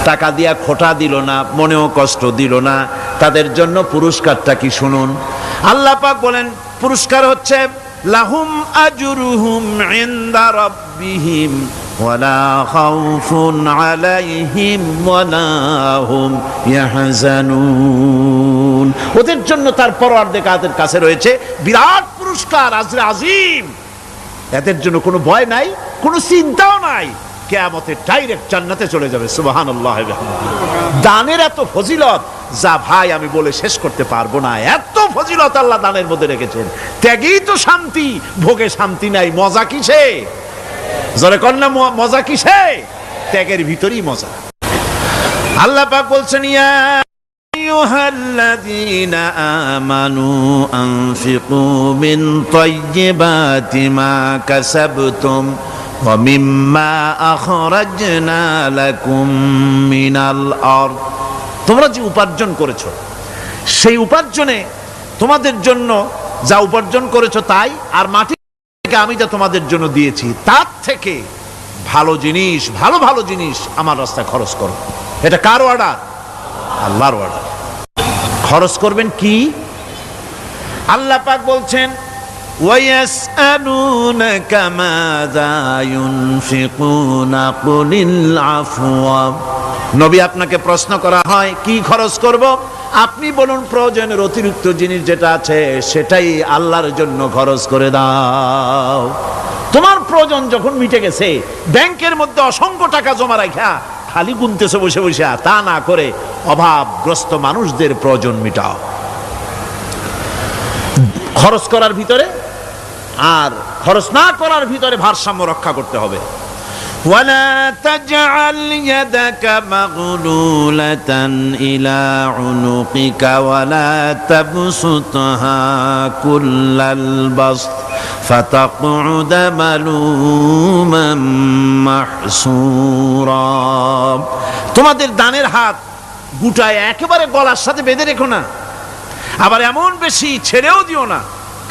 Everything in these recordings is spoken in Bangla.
টাকা দিয়া খোটা দিল না, মনেও কষ্ট দিল না, তাদের জন্য পুরস্কারটা কি শুনুন। আল্লাহ পাক বলেন পুরস্কার হচ্ছে লাহুম আজরুহুম ইনদা রাব্বিহিম ওয়ালা খাউফুন আলাইহিম ওয়ালা হুম ইয়াহজানুন। ওদের জন্য তার পরওয়ারদিগারের কাছে রয়েছে বিরাট পুরস্কার, আজরে আজিম। এদের জন্য কোনো ভয় নাই, কোনো চিন্তাও নাই, কিয়ামতে ডাইরেক্ট জান্নাতে চলে যাবে। সুবহানাল্লাহ। দানের এত ফজিলত যা ভাই আমি বলে শেষ করতে পারবো না, এত ফজিলত আল্লাহ দানের মধ্যে রেখেছেন। ত্যাগেই তো শান্তি, ভোগে শান্তি নাই, মজা কিসে? জোরে কন্যা মজা কিসে? ত্যাগের ভিতরেই মজা। আল্লাহ পাক বলছেন ইয়া আইয়ুহাল্লাযীনা আমানু আনফিকু মিন তাইয়্যিবাতি মা কাসাবতুম ওয়া মিম্মা আখরাজনা লাকুম মিনাল আরদ। তোমরা যে উপার্জন করেছো, সেই উপার্জনে তোমাদের জন্য যা উপার্জন করেছো তাই, আর মাটি থেকে আমি যা তোমাদের জন্য দিয়েছি তার থেকে ভালো জিনিস, ভালো ভালো জিনিস আমার রাস্তায় খরচ করো। এটা কার অর্ডার? আল্লাহর অর্ডার। খরচ করবেন কি? আল্লাহ পাক বলছেন ওয়ায়াসআলুনাকা মাযা ইউনফিকুনা কুলিল আফওয়া। নবী আপনাকে প্রশ্ন করা হয় কি খরচ করব? আপনি বলুন প্রয়োজনের অতিরিক্ত জিনিস যেটা আছে সেটাই আল্লাহর জন্য খরচ করে দাও। তোমার প্রয়োজন যখন মিটে গেছে, ব্যাংকের মধ্যে অসংখ্য টাকা জমা রাখা খালি গুনতেছে বসে বসে, তা না করে অভাবগ্রস্ত মানুষদের প্রয়োজন মিটাও। খরচ করার ভিতরে আর খরচ না করার ভিতরে ভারসাম্য রক্ষা করতে হবে। ওয়ালা তাজআল ইয়াদাকা মাগলুলাতান ইলা উনুকিকা ওয়ালা তাবসুতহা কুল্লাল বাসত ফাতাকউদা মালুমান মাহসুরা। তোমাদের দানের হাত গুটায় একেবারে গলার সাথে বেঁধে রেখো না, আবার এমন বেশি ছেড়েও দিও না,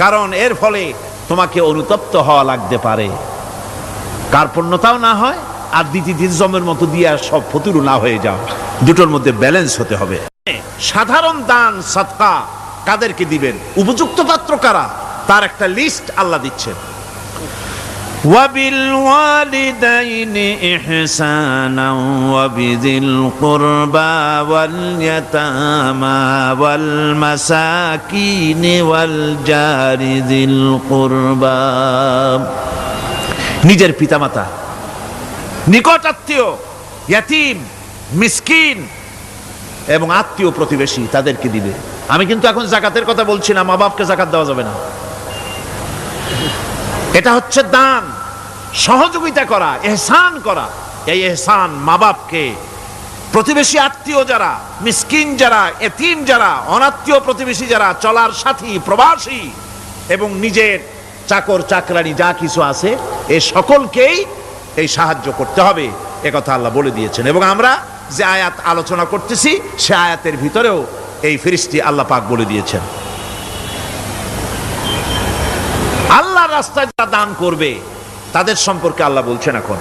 কারণ এর ফলে তোমাকে অনুতপ্ত হওয়া লাগতে পারে, কার্পণ্যতাও না হয়, আর দ্বিতীয় জমের মতো দিয়ে সব ফতুরু না হয়ে যাও। দুটোর মধ্যে ব্যালেন্স হতে হবে। সাধারণ দান সাদকা কাদেরকে দিবেন, উপযুক্ত পাত্র কারা, তার একটা লিস্ট আল্লাহ দিচ্ছেন। وبالوالدين إحسانا وبذي القربى واليتامى والمساكين والجار ذي القربى। নিজের পিতামাতা, নিকট আত্মীয়, ইয়াতিম, মিসকিন এবং আত্মীয় প্রতিবেশী তাদেরকে দিবে। আমি কিন্তু এখন যাকাতের কথা বলছি না, মা বাপকে যাকাত দেওয়া যাবে না। এটা হচ্ছে দান, সহযোগিতা করা, ইহসান করা। এই ইহসান মা বাপকে, প্রতিবেশী আত্মীয় যারা, মিসকিন যারা, এতিম যারা, অনাত্মীয় প্রতিবেশী যারা, চলার সাথী, প্রবাসী এবং নিজের চাকর চাকরানি যা কিছু আছে, এ সকলকেই এই সাহায্য করতে হবে, একথা আল্লাহ বলে দিয়েছেন। এবং আমরা যে আয়াত আলোচনা করতেছি সে আয়াতের ভিতরেও এই ফেরেশতা আল্লাহ পাক বলে দিয়েছেন। আল্লাহর রাস্তায় যারা দান করবে তাদের সম্পর্কে আল্লাহ বলছেন এখন,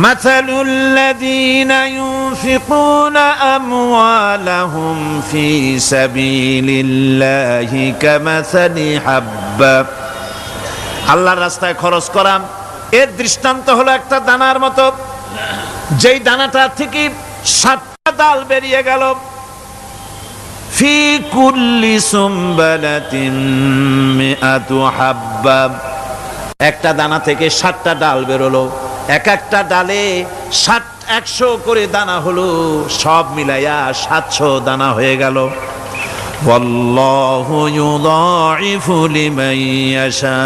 মাসালুল লাযীনা ইউনফিকুনা আমওয়ালাহুম ফি সাবিলিল্লাহি কামাসালি হাব্বা। আল্লাহর রাস্তায় খরচ করা এর দৃষ্টান্ত হলো একটা দানার মতো, যেই দানাটা থেকে 7টা ডাল বেরিয়ে গেল। ফি কুল্লি সুমবালাতিন মিআতু হাব্বা। একটা দানা থেকে 7টা ডাল বেরোলো, এক একটা ডালে 100 করে দানা হলো, সব মিলাইয়া 700 দানা হয়ে গেল। ওয়াল্লাহু ইউদাইফু লিমান ইয়াশা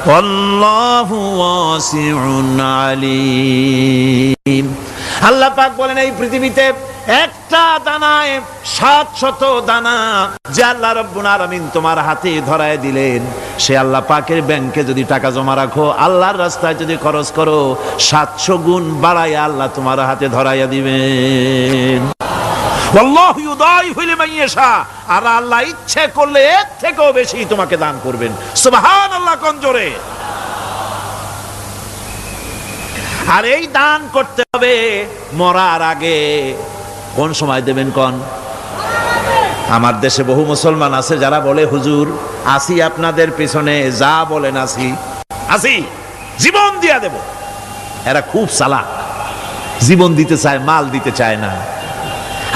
ওয়াল্লাহু ওয়াসিউন আলিম। আল্লাহ পাক বলেন এই পৃথিবীতে একটা দানায় 700 দানা যে আল্লাহ রাব্বুল আলামিন তোমার হাতে ধরায় দিলেন, সে আল্লাহ পাকের ব্যাংকে যদি টাকা জমা রাখো, আল্লাহর রাস্তায় যদি খরচ করো, 700 গুণ বাড়াইয়া আল্লাহ তোমার হাতে ধরাইয়া দিবেন। আল্লাহু ইউদাইফু লিমান ইয়াশা। আর আল্লাহ ইচ্ছে করলে এর থেকেও বেশি তোমাকে দান করবেন। সুবহানাল্লাহ কোন জোরে। আর এই দান করতে হবে মরার আগে। কোন সময় দেবেন কোন? আমার দেশে বহু মুসলমান আছে যারা বলে হুজুর আসি আপনাদের পিছনে, যা বলেন আসি, জীবন দিয়া দেব। এরা খুব চালাক, জীবন দিতে চায়, মাল দিতে চায় না।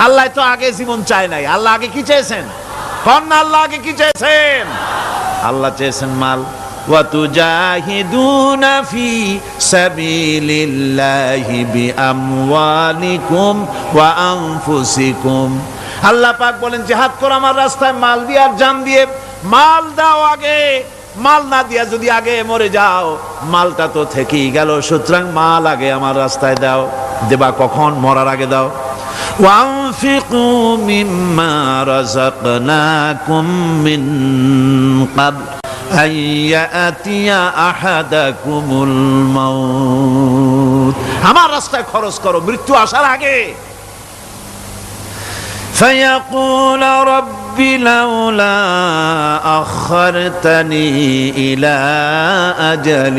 আল্লাহ তো আগে জীবন চায় নাই। আল্লাহ আগে কি চেয়েছেন? কোন আল্লাহ আগে কি চেয়েছেন? আল্লাহ চেয়েছেন মাল। ওয়াতুজাহিদুনা ফি সাবিলিল্লাহি বিআমওয়ালিকুম ওয়া আনফুসিকুম। আল্লাহ পাক বলেন জিহাদ করো আমার রাস্তায় মাল দিয়ে আর জান দিয়ে। মাল দাও আগে, মাল না দিয়া যদি আগে মরে যাও মালটা তো থেকেই গেল। সুতরাং মাল আগে আমার রাস্তায় দাও। দেবা কখন? মরার আগে দাও। ওয়ানফিকু মিম্মা রাযাকনাকুম মিন ক্বাবল আইয়াতিয়া আহাদাকুমুল মাউত। আমার রাস্তায় খরচ করো মৃত্যু আসার আগে। فيقول رب لولا أخرتني إلى أجل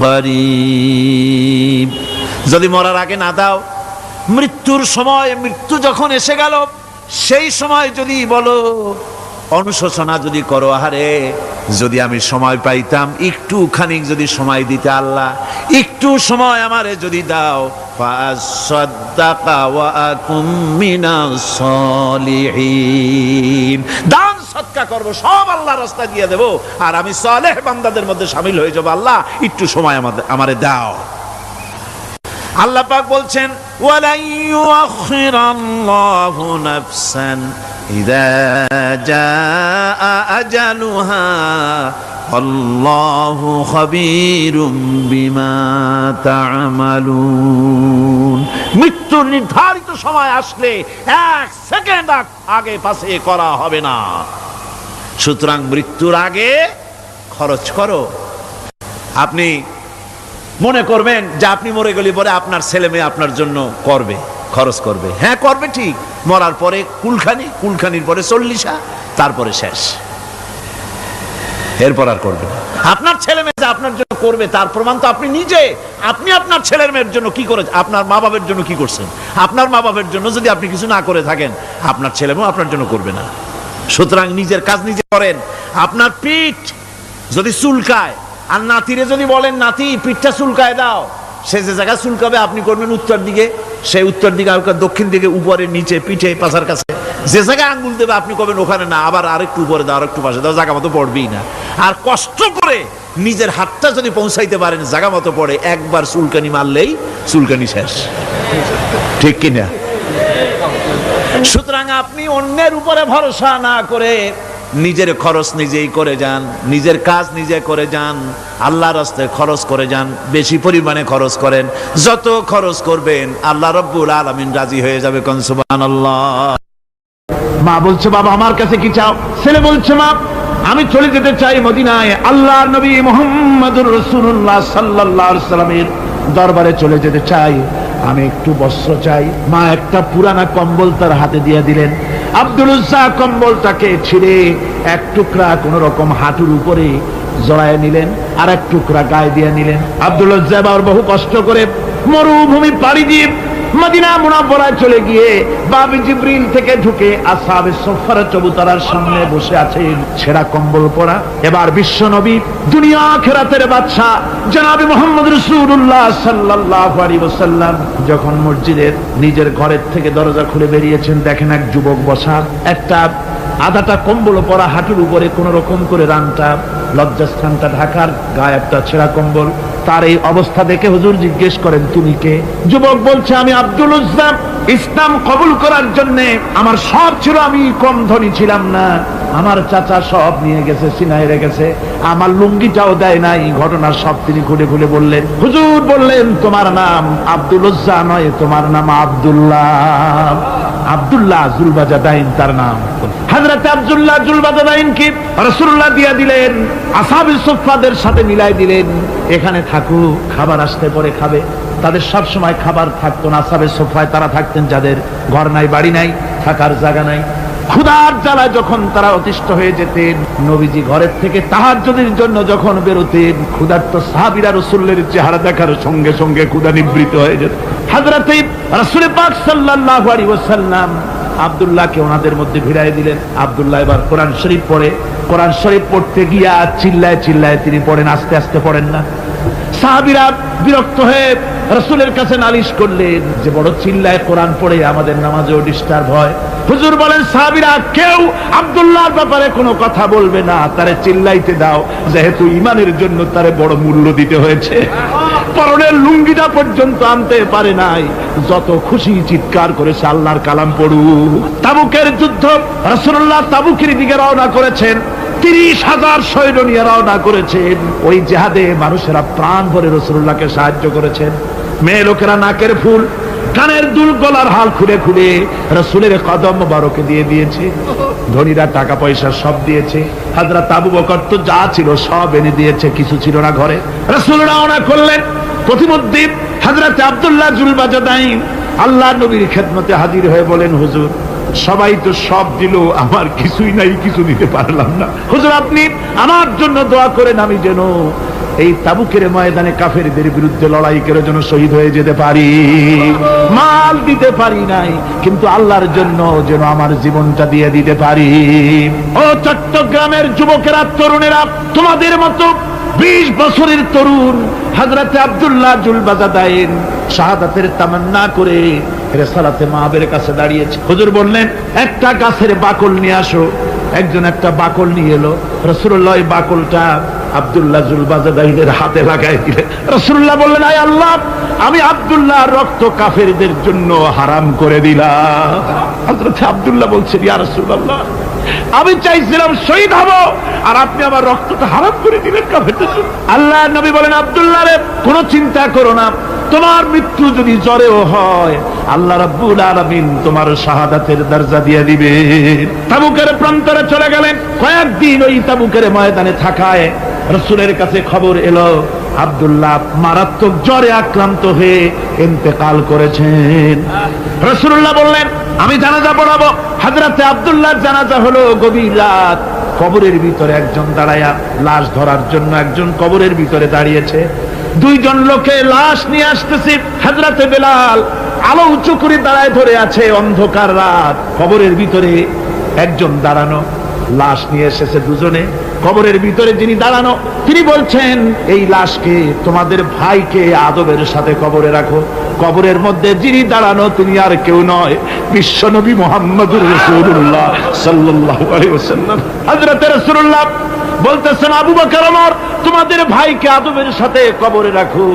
قريب। যদি মরার আগে না দাও, মৃত্যুর সময়, মৃত্যু যখন এসে গেল সেই সময় যদি বলো, অনুশোচনা যদি করো, আরে যদি আমি সময় পাইতাম, একটু খানিক যদি সময় দিতে আল্লাহ, একটু সময় আমারে যদি দাও, ফাসাদ্দাকা ওয়া আকুম মিনাস সলিহিন। দান সদকা করব, সব আল্লাহর রাস্তায় দিয়ে দেব, আর আমি সালেহ বান্দাদের মধ্যে শামিল হয়ে যাব। আল্লাহ একটু সময় আমারে দাও। আল্লাহ পাক বলছেন ওয়ালা ইউআখিরাল্লাহু নাফসান ইযা জাআ আজালুহা আল্লাহু খাবীরুম বিমা তা'মালুন। মৃত্যুর নির্ধারিত সময় আসলে এক সেকেন্ড আগে পাশে করা হবে না। সুতরাং মৃত্যুর আগে খরচ করো। আপনি মনে করবেন যে আপনি মরে গেলে পরে আপনার ছেলে মেয়ে আপনার জন্য করবে, খরচ করবে। হ্যাঁ করবে ঠিক, মরার পরে কুলখানির পরে 40, তারপরে শেষ, এরপর আর করবে না। আপনার ছেলে মেয়ে যে আপনার জন্য করবে তার প্রমাণ তো আপনি নিজে। আপনি আপনার ছেলের মেয়ের জন্য কি করেছেন? আপনার মা বাবার জন্য কি করছেন? আপনার মা বাবার জন্য যদি আপনি কিছু না করে থাকেন, আপনার ছেলে মেয়ে আপনার জন্য করবে না। সুতরাং নিজের কাজ নিজে করেন। আপনার পিঠ যদি চুলকায় আর নাতিরে যদি বলেন নাতি পিঠটা চুলকায় দাও, সে যে জায়গায় চুলকাবে আপনি করবেন উত্তর দিকে, সেই উত্তর দিকে, দক্ষিণ দিকে, উপরে, নিচে, পিঠে, পাছার কাছে, যে জায়গায় আঙ্গুল দেবে আপনি করবেন ওখানে না, আবার আরেকটু উপরে দাও, আরেকটু পাশে দাও, জায়গা মতো পড়বেই না। আর কষ্ট করে নিজের হাতটা যদি পৌঁছাইতে পারেন জায়গা মতো পড়ে, একবার চুলকানি মারলেই চুলকানি শেষ, ঠিক কিনা? সুতরাং আপনি অন্যের উপরে ভরসা না করে নিজের খরচ নিজেই করে যান, নিজের কাজ নিজে করে যান, আল্লাহর রাস্তায় খরচ করে যান, বেশি পরিমাণে খরচ করেন। যত খরচ করবেন আল্লাহ রাব্বুল আলামিন রাজি হয়ে যাবে। কোন সুবহানাল্লাহ। মা বলছে বাবা আমার কাছে কি চাও? ছেলে বলছে মা আমি চলে যেতে চাই মদিনায়, আল্লাহর নবী মুহাম্মদুর রাসূলুল্লাহ সাল্লাল্লাহু আলাইহি সাল্লামের দরবারে চলে যেতে চাই, আমি একটু বস্ত্র চাই। মা একটা পুরানা কম্বল তার হাতে দিয়ে দিলেন। আব্দুল উজ্জা কম্বলটাকে ছিঁড়ে এক টুকরা কোন রকম হাঁটুর উপরে জড়ায় নিলেন, আর এক টুকরা গায়ে দিয়ে নিলেন। আব্দুল উজ্জা আবার বহু কষ্ট করে মরুভূমি পাড়ি দিয়ে মদিনা মুনাওয়ারায় চলে গিয়ে বাবি জিবরিল থেকে ঢুকে আসহাবে সুফফার চবুতরার সামনে বসে আছেন, ছেঁড়া কম্বল পরা। এবার বিশ্ব নবী দুনিয়া আখিরাতের বাদশা জনাবে মুহাম্মদ রাসূলুল্লাহ সাল্লাল্লাহু আলাইহি ওয়াসাল্লাম যখন মসজিদের নিজের ঘরের থেকে দরজা খুলে বেরিয়েছেন, দেখেন এক যুবক বসা, একটা আধাটা কম্বল পরা, হাঁটুর উপরে কোন রকম করে রানটা, লজ্জাস্থানটা ঢাকার, গায়ে একটা ছেঁড়া কম্বল। তার এই অবস্থা দেখে হুজুর জিজ্ঞেস করেন তুমি কে? যুবক বলছে আমি আব্দুল উজ্জা। ইসলাম কবুল করার জন্য আমার সব ছিল, আমি কম ধনী ছিলাম না, আমার চাচা সব নিয়ে গেছে, সিনায় রেখেছে, আমার লুঙ্গিটাও দেয় নাই। ঘটনার সব তিনি খুলে খুলে বললেন। হুজুর বললেন তোমার নাম আব্দুল উজ্জা নয়, তোমার নাম আব্দুল্লাহ। আব্দুল্লাহ জুলবাজাদাইন তার নাম। হযরত আব্দুল্লাহ জুলবাজাদাইন কি রাসূলুল্লাহ দিয়া দিলেন, আসহাবে সুফফাদের সাথে মিলাই দিলেন, এখানে থাকো, খাবার আসতে পরে খাবে। তাদের সব সময় খাবার থাকতো না। আসহাবে সুফফায় তারা থাকতেন যাদের ঘর নাই, বাড়ি নাই, থাকার জায়গা নাই, ক্ষুধার জ্বালায় যখন তারা অতিষ্ঠ হয়ে যেতেন, নবীজি ঘরের থেকে তাহাজ্জুদের জন্য যখন বেরোতেন, ক্ষুধার্ত সাহাবীরা রাসূলের চেহারা দেখার সঙ্গে সঙ্গে ক্ষুধা নিবৃত্ত হয়ে যেত। হযরত রাসূল পাক সাল্লাল্লাহু আলাইহি ওয়াসাল্লাম আব্দুল্লাহকে ওনাদের মধ্যে ভিড়ায় দিলেন। আব্দুল্লাহ এবার কোরআন শরীফ পড়ে। কোরআন শরীফ পড়তে গিয়া চিল্লায় চিল্লায় তিনি পড়েন, আস্তে আস্তে পড়েন না। সাহাবীরা বিরক্ত হয়ে রাসূলের কাছে নালিশ করলেন যে বড় চিল্লায় কোরআন পড়ে আমাদের নামাজেও ডিস্টার্ব হয়। হুজুর বলেন, সাহাবীরা কেউ আব্দুল্লাহর ব্যাপারে কোনো কথা বলবে না, তারে চিল্লাইতে দাও, যেহেতু ঈমানের জন্য তারে বড় মূল্য দিতে হয়েছে। পরনের লুঙ্গিটা পর্যন্ত আনতে পারে নাই, যত খুশি চিৎকার করেছে আল্লাহর কালাম পড়ু। তাবুকের যুদ্ধ, রাসূলুল্লাহ তাবুকের দিকে রওনা করেছেন। 30,000 সৈন্য নিয়ে রওনা করেছেন। ওই জিহাদে মানুষেরা প্রাণ ভরে রাসূলুল্লাহকে সাহায্য করেছেন। মেয়ে লোকেরা নাকের ফুল, কানের দুল, গলার হাল খুলে খুলে রাসূলের কদম মোবারকে দিয়ে দিয়েছে। ধনীরা টাকা পয়সা সব দিয়েছে। হযরত আবু বকর তো যা ছিল সব এনে দিয়েছে, কিছু ছিল না ঘরে। রাসূল রওনা করলেন। প্রতিমধ্যে হযরত আব্দুল্লাহ জুলবাজাদাইন আল্লাহর নবীর খেদমতে হাজির হয়ে বলেন, হুজুর সবাই তো সব দিল, আমার কিছুই নাই, কিছু দিতে পারলাম না। হুজুর আপনি আমার জন্য দোয়া করেন, আমি যেন এই তাবুকের ময়দানে কাফেরদের বিরুদ্ধে লড়াই করে যেন শহীদ হয়ে যেতে পারি। মাল দিতে পারি নাই, কিন্তু আল্লাহর জন্য যেন আমার জীবনটা দিয়ে দিতে পারি। ও চট্টগ্রামের যুবকেরা, তরুণেরা, তোমাদের মতো 20 বছরের তরুণ হযরত আব্দুল্লাহ জুলবাজাদাইন শাহাদাতের তামান্না করে রেসালাতে মাহবের কাছে দাঁড়িয়েছে। হুজুর বললেন, একটা গাছের বাকল নিয়ে আসো। একজন একটা বাকল নিয়ে এলো। রাসূলুল্লাহ এই বাকলটা আব্দুল্লাহ জুলবাজাদাইনের হাতে লাগাই দিলেন। রাসূলুল্লাহ বললেন, আয় আল্লাহ, আমি আব্দুল্লাহর রক্ত কাফেরদের জন্য হারাম করে দিলাম। হযরত আব্দুল্লাহ বলছেন, ইয়া রাসূলুল্লাহ, আমি চাইছিলাম শহীদ হব, আর আপনি আমার রক্তটা হারাম করে দিলেন কাফেরদের জন্য। আল্লাহর নবী বলেন, আব্দুল্লাহ রে, কোনো চিন্তা করো না, তোমার মৃত্যু যদি জ্বরেও হয়, আল্লাহ রাব্বুল আলামিন তোমার শাহাদাতের দরজা দিয়ে দিবে। তাবুকের প্রান্তরে চলে গেলেন। কয়েকদিন ওই তাবুকের ময়দানে থাকায় রাসূলের কাছে খবর এলো আব্দুল্লাহ মারাত্মক জ্বরে আক্রান্ত হয়ে ইন্তেকাল করেছেন। রাসূলুল্লাহ বললেন, আমি জানাজা পড়াবো। হযরতে আব্দুল্লাহর জানাজা হলো গভীর রাত। কবরের ভিতরে একজন দাঁড়ায়া লাশ ধরার জন্য একজন কবরের ভিতরে দাঁড়িয়েছে। 2 জন লোকে লাশ নিয়ে আসতেছে। হযরতে বেলাল আলো উঁচু করে দাঁড়ায় ধরে আছে। অন্ধকার রাত, কবরের ভিতরে একজন দাঁড়ানো, লাশ নিয়ে এসেছে 2 জনে। কবরের ভিতরে যিনি দাঁড়ানো, তিনি বলছেন, এই লাশকে তোমাদের ভাইকে আদবের সাথে কবরে রাখো। কবরের মধ্যে যিনি দাঁড়ানো তিনি আর কেউ নয়, বিশ্বনবী মুহাম্মদুর রাসূলুল্লাহ সাল্লাল্লাহু আলাইহি ওয়াসাল্লাম। হযরত রাসূলুল্লাহ বলতেছেন, আবু বকর ওমর, তোমাদের ভাইকে আদবের সাথে কবরে রাখো,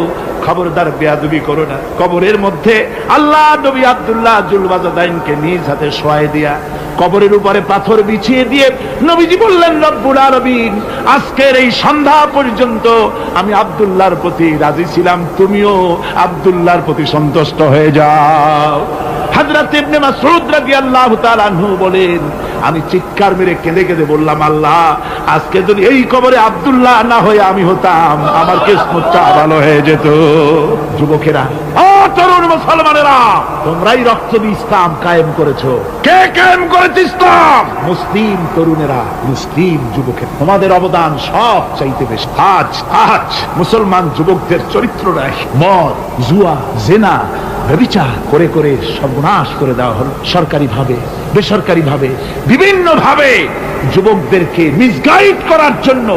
খবরদার বেয়াদবি করো না। কবরের মধ্যে আল্লাহ নবী আব্দুল্লাহ জুলবাজাদাইনকে নিজ হাতে শোয়ায় দিয়া কবরের উপরে পাথর বিছিয়ে দিয়ে নবীজি বললেন, রব্বুল আলামিন, আজকের এই সন্ধ্যা পর্যন্ত আমি আব্দুল্লাহর প্রতি রাজি ছিলাম, তুমিও আব্দুল্লাহর প্রতি সন্তুষ্ট হয়ে যাও। হযরত ইবনে মাসউদ রাদিয়াল্লাহু তাআলা আনহু বলেন, আমি চিৎকার মেরে কেঁদে কেঁদে বললাম, আল্লাহ, আজকে যদি এই কবরে আব্দুল্লাহ না হয়ে আমি হতাম, আমার কিসমতটা ভালো হয়ে যেত। যুবকেরা, ও তরুণ মুসলমানেরা, তোমরাই রক্ত দিয়ে ইসলাম কায়েম করেছো। কে কায়েম করেছে ইসলাম? মুসলিম তরুণেরা, মুসলিম যুবকের। তোমাদের অবদান সব চাইতে বেশি। আজ মুসলমান যুবকদের চরিত্র নাই। মদ, জুয়া, জিনা, ব্যভিচার করে করে সর্বনাশ করে দেওয়া হলো। সরকারি ভাবে, বেসরকারি ভাবে, বিভিন্ন ভাবে যুবকদেরকে মিসগাইড করার জন্য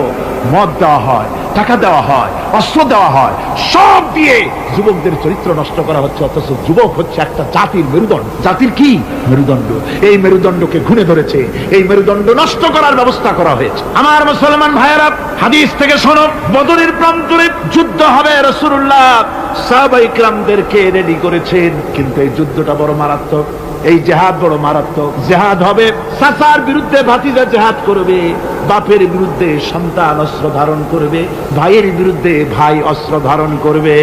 মদ দেওয়া হয়, টাকা দেওয়া হয়, অস্ত্র দেওয়া হয়, সব দিয়ে যুবকদের চরিত্র নষ্ট করা হচ্ছে। অথচ যুবক হচ্ছে একটা জাতির মেরুদণ্ড। জাতির কি মেরুদণ্ড? এই মেরুদণ্ডকে ঘুরে ধরেছে, এই মেরুদণ্ড নষ্ট করার ব্যবস্থা করা হয়েছে। আমার মুসলমান ভাইয়েরা, হাদিস থেকে শোনো, বদরের প্রান্তরে যুদ্ধ হবে। রাসূলুল্লাহ সাহাবায়ে কিরামদেরকে রেডি করেছেন, কিন্তু এই যুদ্ধটা বড় মারাত্মক। এই জিহাদ বড় মারাত্মক। জিহাদ হবে, চাচার বিরুদ্ধে ভাতিজা জিহাদ করবে, বাপের বিরুদ্ধে সন্তান অস্ত্র ধারণ করবে, ভাইয়ের বিরুদ্ধে ভাই অস্ত্র ধারণ করবে।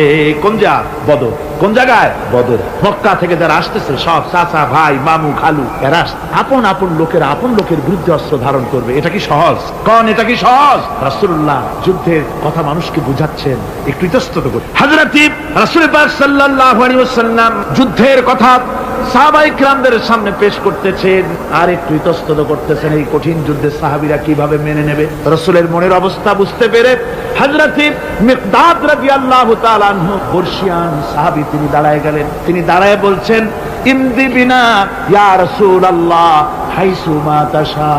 কোন জায়গা? বদর। কোন জায়গায়? বদর। মক্কা থেকে যারা আসতেছে সব চাচা, ভাই, মামু, খালু, এরা আপন আপন লোকের বিরুদ্ধে অস্ত্র ধারণ করবে। এটা কি সহজ? কোন এটা কি সহজ? রাসূলুল্লাহ যুদ্ধের কথা মানুষকে বুঝাচ্ছেন, একটু ইতস্তত করে। হযরত রাসূল পাক সাল্লাল্লাহু আলাইহি ওয়াসাল্লাম যুদ্ধের কথা সাহাবায়ে কিরামদের সামনে পেশ করতেছেন আর একটু ইতস্তত করতেছেন এই কঠিন যুদ্ধে সাহাবীরা কিভাবে মেনে নেবে। রাসূলের মনের অবস্থা বুঝতে পেরে হযরত মিকদাদ রাদিয়াল্লাহু তাআলা আনহু বর্ষিয়ান সাহাবী তিনি দাঁড়ায় গেলেন। তিনি দাঁড়ায় বলছেন, ইমদি বিনা ইয়া রাসূলুল্লাহ হাইসু মা তাশা।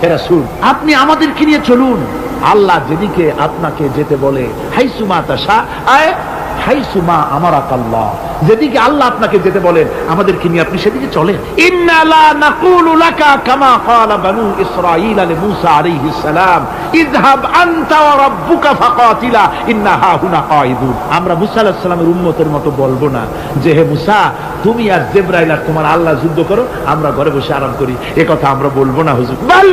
হে রাসূল, আপনি আমাদেরকে নিয়ে চলুন, আল্লাহ যেদিকে আপনাকে যেতে বলে, হাইসু মা তাশা আয় হাইসু মা আমারাকাল্লাহ, যেদিকে আল্লাহ আপনাকে যেতে বলেন আমাদেরকে নিয়ে আপনি সেদিকে চলেন। ইন্না লা নাকুলু লাকা কামা ক্বালা বানু ইসরাঈল লিমূসা আলাইহিস সালাম ইযহাব আনতা ওয়া রাব্বুকা ফাকাতিলা ইন্না হাহুনা কাঈদুন। আমরা মুসা আলাইহিস সালামের উম্মতের মতো বলবো না যে হে মুসা তুমি আর জিবরাইল আর তোমার আল্লাহ যুদ্ধ করো, আমরা ঘরে বসে আরাম করি, এ কথা আমরা বলবো না হুজুর। বাল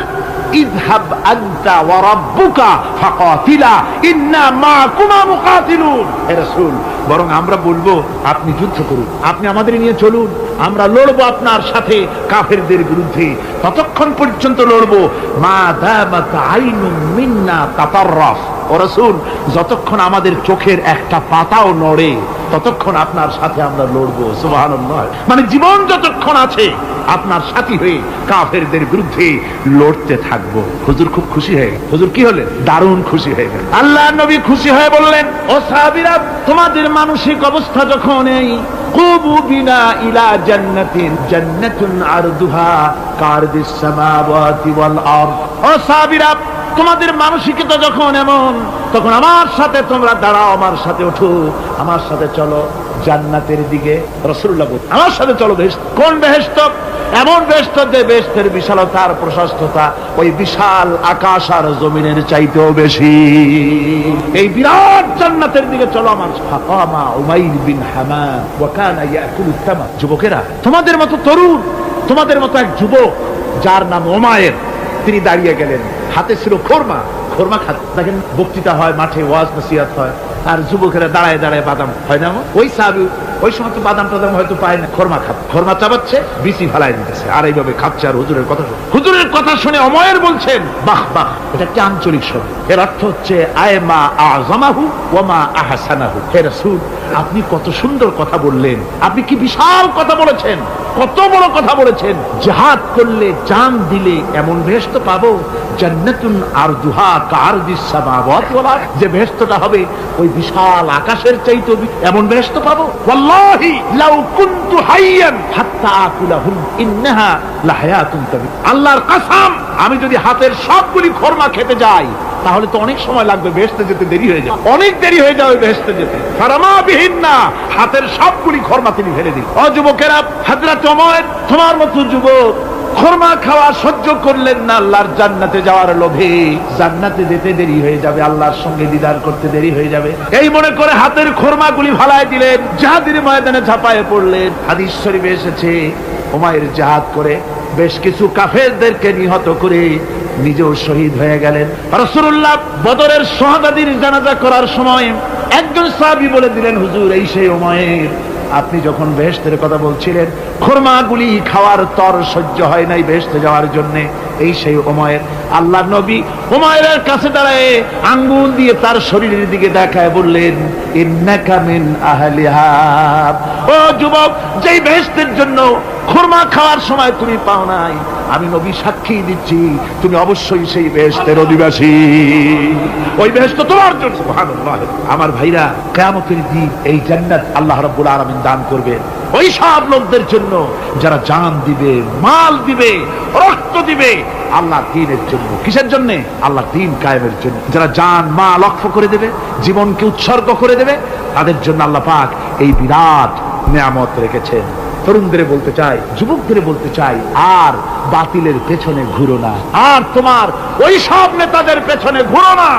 ইযহাব আনতা ওয়া রাব্বুকা ফাকাতিলা ইন্না মাআকুমা মুকাতিলুন। হে রাসূল, বরং আমরা বলবো আপনি যুদ্ধ করুন, আপনি আমাদের নিয়ে চলুন, আমরা লড়বো আপনার সাথে কাফেরদের বিরুদ্ধে, ততক্ষণ পর্যন্ত লড়বো মা দামাত আইনুম মিন্না তাতাররাফ। ও রাসূল, যতক্ষণ আমাদের চোখের একটা পাতাও নড়ে ততক্ষণ আপনার সাথে আমরা লড়বো। সুবহানাল্লাহ। মানে জীবন যতক্ষণ আছে আপনার সাথী হয়ে কাফেরদের বিরুদ্ধে লড়তে থাকবো। হুজুর খুব খুশি হয়ে গেল। হুজুর কি হলেন? দারুণ খুশি হয়ে গেল। আল্লাহ নবী খুশি হয়ে বললেন, ও সাহাবীরা, তোমাদের মানসিক অবস্থা যখন এই কুবু বিনা ইলা জান্নাতিন জান্নাতুন আরদুহা কারদিস সামাওয়াতি ওয়াল আরদ। ও সাহাবীরা, তোমাদের মানসিকতা যখন এমন, তখন আমার সাথে তোমরা দাঁড়াও, আমার সাথে ওঠো, আমার সাথে চলো জান্নাতের দিকে। রাসূলুল্লাহ বলেন, আমার সাথে চলো বেহেশত। কোন বেহেশত? এমন বেহেশত যে বেহেশতের বিশালতা আর প্রশস্ততা ওই বিশাল আকাশ আর জমিনের চাইতেও বেশি। এই বিরাট জান্নাতের দিকে চলো আমার সাথে। ফাকামা উমাইর বিন হামাম ওয়া কানা ইয়াকুলু তামার। যুবকেরা, তোমাদের মতো তরুণ, তোমাদের মতো এক যুবক যার নাম উমাইর, তিনি দাঁড়িয়ে গেলেন, হাতে ছিল খোরমা, খোরমা খাচ্ছে। দেখেন বক্তৃতা হয়, মাঠে ওয়াজ নসিহত হয়, আর যুবকেরা দাঁড়ায় দাঁড়ায় বাদাম হয় না, ওই সাহাবী ওই সময় তো বাদাম টাদাম হয়তো পায় না, খোরমা খাচ্ছে, খোরমা চাবাচ্ছে, বিচি ফালাই দিতেছে, আর এইভাবে খাচ্ছে আর হুজুরের কথা শুনে। হুজুরের কথা শুনে উমাইর বলছেন, বাহ বাহ, এটা কি আঞ্চলিক শব্দ, এর অর্থ হচ্ছে আয় মা আযমাহু ওয়া মা আহসানাহু। হে রাসূল, আপনি কত সুন্দর কথা বললেন, আপনি কি বিশাল কথা বলেছেন, কত বড় কথা বলেছেন। জিহাদ করলে, জান দিলে এমন বেহেশত পাবো, জান্নাতুন আরদুহা কারদিস সামাওয়াতি ওয়াল আরদ, যে বেহেশতটা হবে ওই বিশাল আকাশের চাইতে এমন বেহেশত পাবো। ওয়াল্লাহি লাউ কুনতু হাইয়ান হাত্তা আকুলাহুম ইন্নাহা লাহায়াতুন তাবি। আল্লাহর কসম, আমি যদি হাতের সবগুলি খোরমা খেতে যাই তাহলে তো অনেক সময় লাগবে, বেহেশতে যেতে দেরি হয়ে যাবে, অনেক দেরি হয়ে যাবে বেহেশতে যেতে। ফারামা বিহিন্না, হাতের সবগুলি খোরমা তিনি ফেলে দিন। ও যুবকেরা, হযরত ওমর তোমার মতো যুবক খোরমা খাওয়া সহ্য করলেন না আল্লাহর জান্নাতে যাওয়ার লোভে। জান্নাতে যেতে দেরি হয়ে যাবে, আল্লাহর সঙ্গে দিদার করতে দেরি হয়ে যাবে, এই মনে করে হাতের খোরমাগুলি ফালায় দিলেন, জিহাদের ময়দানে ঝাঁপায়ে পড়লেন। হাদিস শরীফে এসেছে, উমাইর জিহাদ করে বেশ কিছু কাফেরদেরকে নিহত করে নিজেও শহীদ হয়ে গেলেন। রাসূলুল্লাহ বদরের শাহাদাতের জানাজা করার সময় একজন সাহাবী বলে দিলেন, হুজুর, এই সেই উমাইর, আপনি যখন বেহেশতের কথা বলছিলেন, খোরমাগুলি খাওয়ার তর সহ্য হয় নাই বেহেশতে যাওয়ার জন্য, এই সেই উমাইর। আল্লাহর নবী উমাইরের কাছে দাঁড়ায় আঙ্গুল দিয়ে তার শরীরের দিকে দেখায় বললেন, ইন্নাকা মিন আহলিহা। ও যুবক, যেই বেহেশতের জন্য খোরমা খাওয়ার সময় তুমি পাও নাই, আমি নবী সাক্ষী দিচ্ছি তুমি অবশ্যই সেই বেহেশতের অধিবাসী, ওই বেহেশত তোমার জন্য। সুবহানাল্লাহ। আমার ভাইরা, কিয়ামতের দিন এই জান্নাত আল্লাহ রাব্বুল আলামিন দান করবেন ওই সব লোকদের জন্য যারা জান দিবে, মাল দিবে, রক্ত দিবে আল্লাহর দ্বীনের জন্য। কিসের জন্য? আল্লাহর দ্বীন কায়েমের জন্য। যারা জান মাল ওয়াকফ করে দেবে, জীবনকে উৎসর্গ করে দেবে, তাদের জন্য আল্লাহ পাক এই বিরাট নিয়ামত রেখেছেন। তরুণদের বলতে চাই, যুবকদের বলতে চাই, আর বাতিলের পেছনে ঘুরো না, আর তোমার ওই সব নেতাদের পেছনে ঘুরো না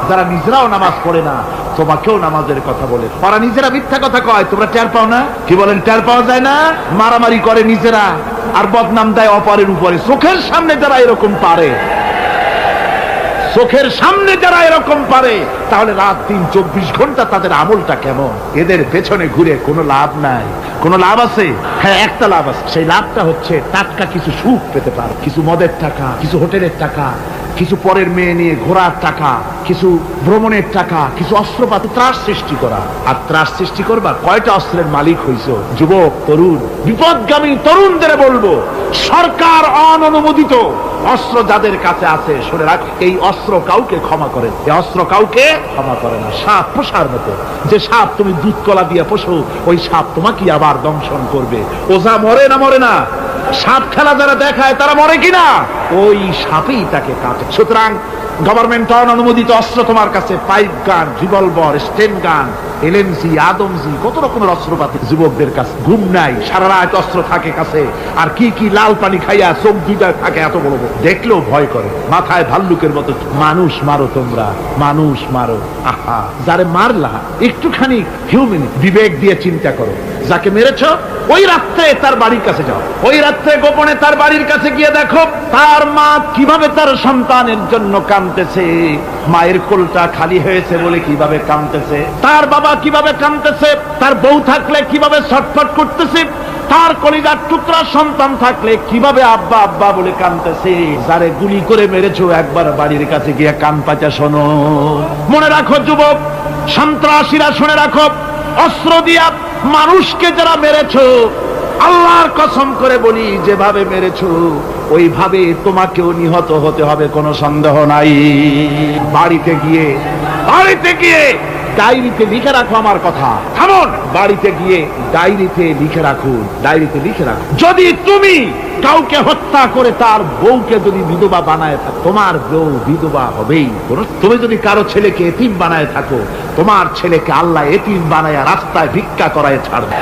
যারা নিজেরাও নামাজ পড়ে না, তোমাকেও নামাজের কথা বলে। তারা নিজেরা মিথ্যা কথা কয়, তোমরা টের পাও না? কি বলেন, টের পাওয়া যায় না? মারামারি করে নিজেরা আর বদনাম দেয় অপরের উপরে, চোখের সামনে যারা এরকম পারে। চোখের সামনে যারা এরকম পারে, তাহলে রাত দিন 24 ঘন্টা তাদের আমলটা কেমন? এদের পেছনে ঘুরে কোনো লাভ নাই। কোনো লাভ আছে? হ্যাঁ, একটা লাভ আছে। সেই লাভটা হচ্ছে টাটকা কিছু সুখ পেতে পারে, কিছু মদের টাকা, কিছু হোটেলের টাকা, কিছু পরের মেয়ে নিয়ে ঘোরার টাকা, কিছু ভ্রমণের টাকা, কিছু অস্ত্রপাতি, ত্রাস সৃষ্টি করা। আর ত্রাস সৃষ্টি করবা, কয়টা অস্ত্রের মালিক হইছো? যুবক, তরুণ, বিপদগামী তরুণদের বলবো, সরকার অননুমোদিত অস্ত্র যাদের কাছে আছে, শুনে রাখ, এই অস্ত্র কাউকে ক্ষমা করে, এই অস্ত্র কাউকে ক্ষমা করে না। সাপ পোষার মতো, যে সাপ তুমি দুধ কলা দিয়ে পোষো, ওই সাপ তোমাকে আবার দংশন করবে। ওঝা মরে না মরে না? সাপ খেলা যারা দেখায় তারা মরে কিনা? ওই সাপেই তাকে কাটে। সুতরাং গভর্নমেন্ট অনুমোদিত অস্ত্র তোমার কাছে, পাইপ গান, রিভলভার, স্টেন গান, এলএমজি, আদমজি, কত রকমের অস্ত্রপাতি যুবকদের কাছে। ঘুম নাই, সারা রাত অস্ত্র থাকে কাছে, আর কি কি লাল পানি খাইয়া চোখ দুইটা থাকে এত বড় বড়, দেখলেও ভয় করে। মাথায় ভাল্লুকের মতো। মানুষ মারো তোমরা, মানুষ মারো। আহা, যারে মারলা একটুখানি হিউম্যান বিবেক দিয়ে চিন্তা করো। যাকে মেরেছ ওই রাত্রে তার বাড়ির কাছে যাও, ওই রাত্রে গোপনে তার বাড়ির কাছে গিয়ে দেখো তার মা কিভাবে তার সন্তানের জন্য কাঁদতেছে, মায়ের কোলটা খালি হয়েছে বলে কিভাবে কাঁদতেছে, তার বাবা কিভাবে কাঁদতেছে, তার বউ থাকলে কিভাবে ছটফট করতেছে, তার কলিজার টুকরা সন্তান থাকলে কিভাবে আব্বা আব্বা বলে কাঁদতেছে। যারে গুলি করে মেরেছো একবার বাড়ির কাছে গিয়ে কান পাচা শোনো। মনে রাখো যুবক, সন্ত্রাসীরা, শুনে রাখো, অস্ত্র দিয়া মানুষকে যারা মেরেছো, আল্লাহর কসম করে বলি, যেভাবে মেরেছো ওইভাবে তোমাকেও নিহত হতে হবে, কোনো সন্দেহ নাই। বাড়িতে গিয়ে ডায়েরিতে লিখে রাখো আমার কথা। থামুন, বাড়িতে গিয়ে ডায়েরিতে লিখে রাখুন, ডায়েরিতে লিখে রাখুন। যদি তুমি কাউকে হত্যা করে তার বউকে যদি বিধবা বানায় থাকো, তোমার বউ বিধবা হবেই। তুমি যদি কারো ছেলেকে এতিম বানায় থাকো, তোমার ছেলেকে আল্লাহ এতিম বানায় রাস্তায় ভিক্ষা করায় ছাড়বে।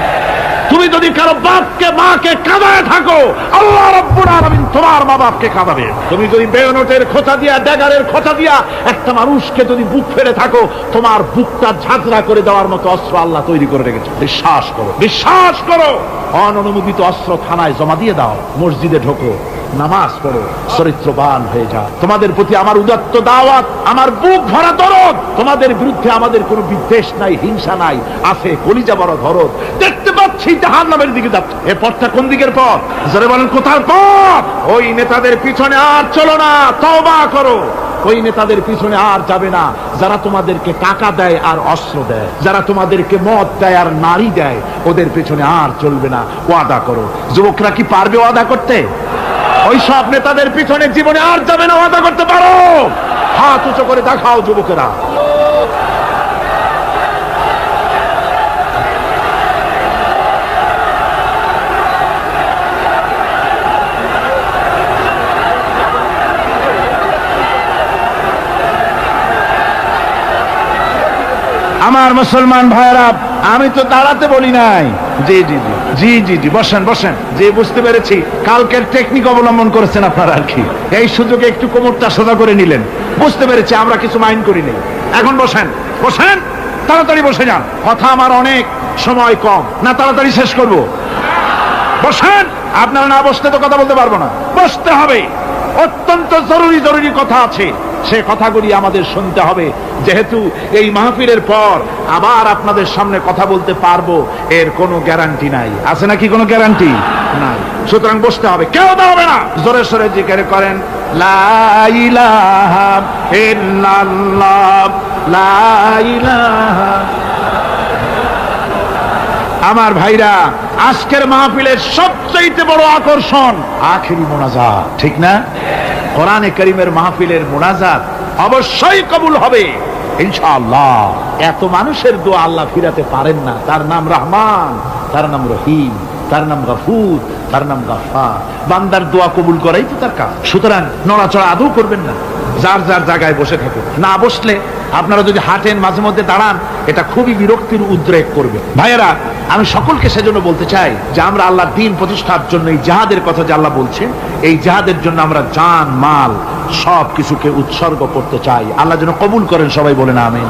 তুমি যদি কারো বাপকে মাকে কাঁদায় থাকো, আল্লাহ রাব্বুল আলামিন তোমার মা বাপকে কাঁদাবে। তুমি যদি বেয়নটের খোঁচা দিয়া, ড্যাগারের খোঁচা দিয়া একটা মানুষকে যদি বুক ফেলে থাকো, তোমার বুকটা ঝাঁঝরা করে দেওয়ার মতো অস্ত্র আল্লাহ তৈরি করে রেখেছে। বিশ্বাস করো, বিশ্বাস করো। অননুমোদিত অস্ত্র থানায় জমা দিয়ে দাও, মসজিদে ঢোকো, নামাজ পড়ো, চরিত্রবান হয়ে যাও। তোমাদের প্রতি আমার উদাত্ত দাওয়াত, আমার বুক ভরা দরদ। তোমাদের বিরুদ্ধে আমাদের কোনো বিদ্বেষ নাই, হিংসা নাই, আছে কলিজা বড় ধরদ। দেখতে পাচ্ছি জাহান্নামের দিকে যাচ্ছে। এ পথটা কোন দিকের পথ? যারা বলেন কোথার পথ? ওই নেতাদের পিছনে আর চলো না, তওবা করো। ওই নেতাদের পিছনে আর যাবে না যারা তোমাদেরকে টাকা দেয় আর অস্ত্র দেয়, যারা তোমাদেরকে মদ দেয় আর নারী দেয়, ওদের পিছনে আর চলবে না। ওয়াদা করো। যুবকরা কি পারবে ওয়াদা করতে? ওই সব নেতাদের পিছনে জীবনে আর যাবে না। ওয়াদা করতে পারো? হাত উঁচু করে দেখাও যুবকেরা। আমার মুসলমান ভাইরা, আমি তো দাঁড়াতে বলি নাই। জি জি জি জি জি জি বসেন বসেন। যে বুঝতে পেরেছি কালকের টেকনিক অবলম্বন করেছেন আপনারা আর কি। এই সুযোগে একটু কোমরটা সোজা করে নিলেন। বুঝতে পেরেছি, আমরা কিছু মাইন্ড করিনি। এখন বসেন, বসেন, তাড়াতাড়ি বসে যান। কথা আমার অনেক, সময় কম, না তাড়াতাড়ি শেষ করব। বসেন। আপনারা না বসতে তো কথা বলতে পারবো না, বসতে হবে। অত্যন্ত জরুরি জরুরি কথা আছে, সে কথাগুলি আমাদের শুনতে হবে। যেহেতু এই মাহফিলের পর আবার আপনাদের সামনে কথা বলতে পারবো, এর কোনো গ্যারান্টি নাই। আছে নাকি কোনো গ্যারান্টি? নাই। সুতরাং বসতে হবে, কেউ দাঁড়াবে না। জোরে সোরে জিকির করেন, লা ইলাহা ইল্লাল্লাহ, লা ইলাহা। আমার ভাইরা, আজকের মাহফিলের সবচেয়ে বড় আকর্ষণ আখেরি মোনাজাত, ঠিক না? কোরআনে কারীমের মাহফিলের মোনাজাত অবশ্যই কবুল হবে ইনশাআল্লাহ। এত মানুষের দোয়া আল্লাহ ফিরাতে পারেন না। তার নাম রহমান, তার নাম রহিম, তার নাম গফুর, তার নাম গফফার। বান্দার দোয়া কবুল করাই তো তার কাজ। সুতরাং নড়াচড়া আদৌ করবেন না, যার যার জায়গায় বসে থাকুন। না বসলে আপনারা যদি হাঁটেন, মাঝে মধ্যে দাঁড়ান, এটা খুবই বিরক্তির উদ্রেক করবে। ভাইয়েরা, আমি সকলকে সেজন্য বলতে চাই যে আমরা আল্লাহর দ্বীন প্রতিষ্ঠার জন্য এই জিহাদের কথা যে আল্লাহ বলছেন, এই জিহাদের জন্য আমরা জান মাল সব কিছুকে উৎসর্গ করতে চাই। আল্লাহ যেন কবুল করেন, সবাই বলেন আমিন।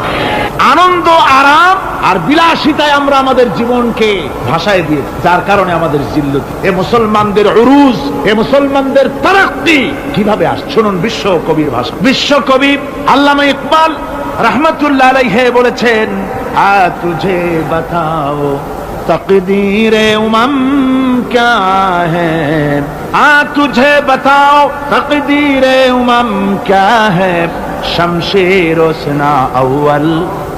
আনন্দ, আরাম আর বিলাসিতায় আমরা আমাদের জীবনকে ভাসায় দিয়ে, যার কারণে আমাদের জিল্লতি। এ মুসলমানদের উরুজ, এ মুসলমানদের তারাক্কি কিভাবে আসছে শুনুন বিশ্ব কবির ভাষা। বিশ্ব কবি আল্লামা ইকবাল রহমতুল্লাহ আলাইহি বলেছেন, আ তুঝে বাতাও তকদীরে উমম क्या है, आ तुझे बताओ तकदीरे उमम क्या है, शमशेर उसना अव्वल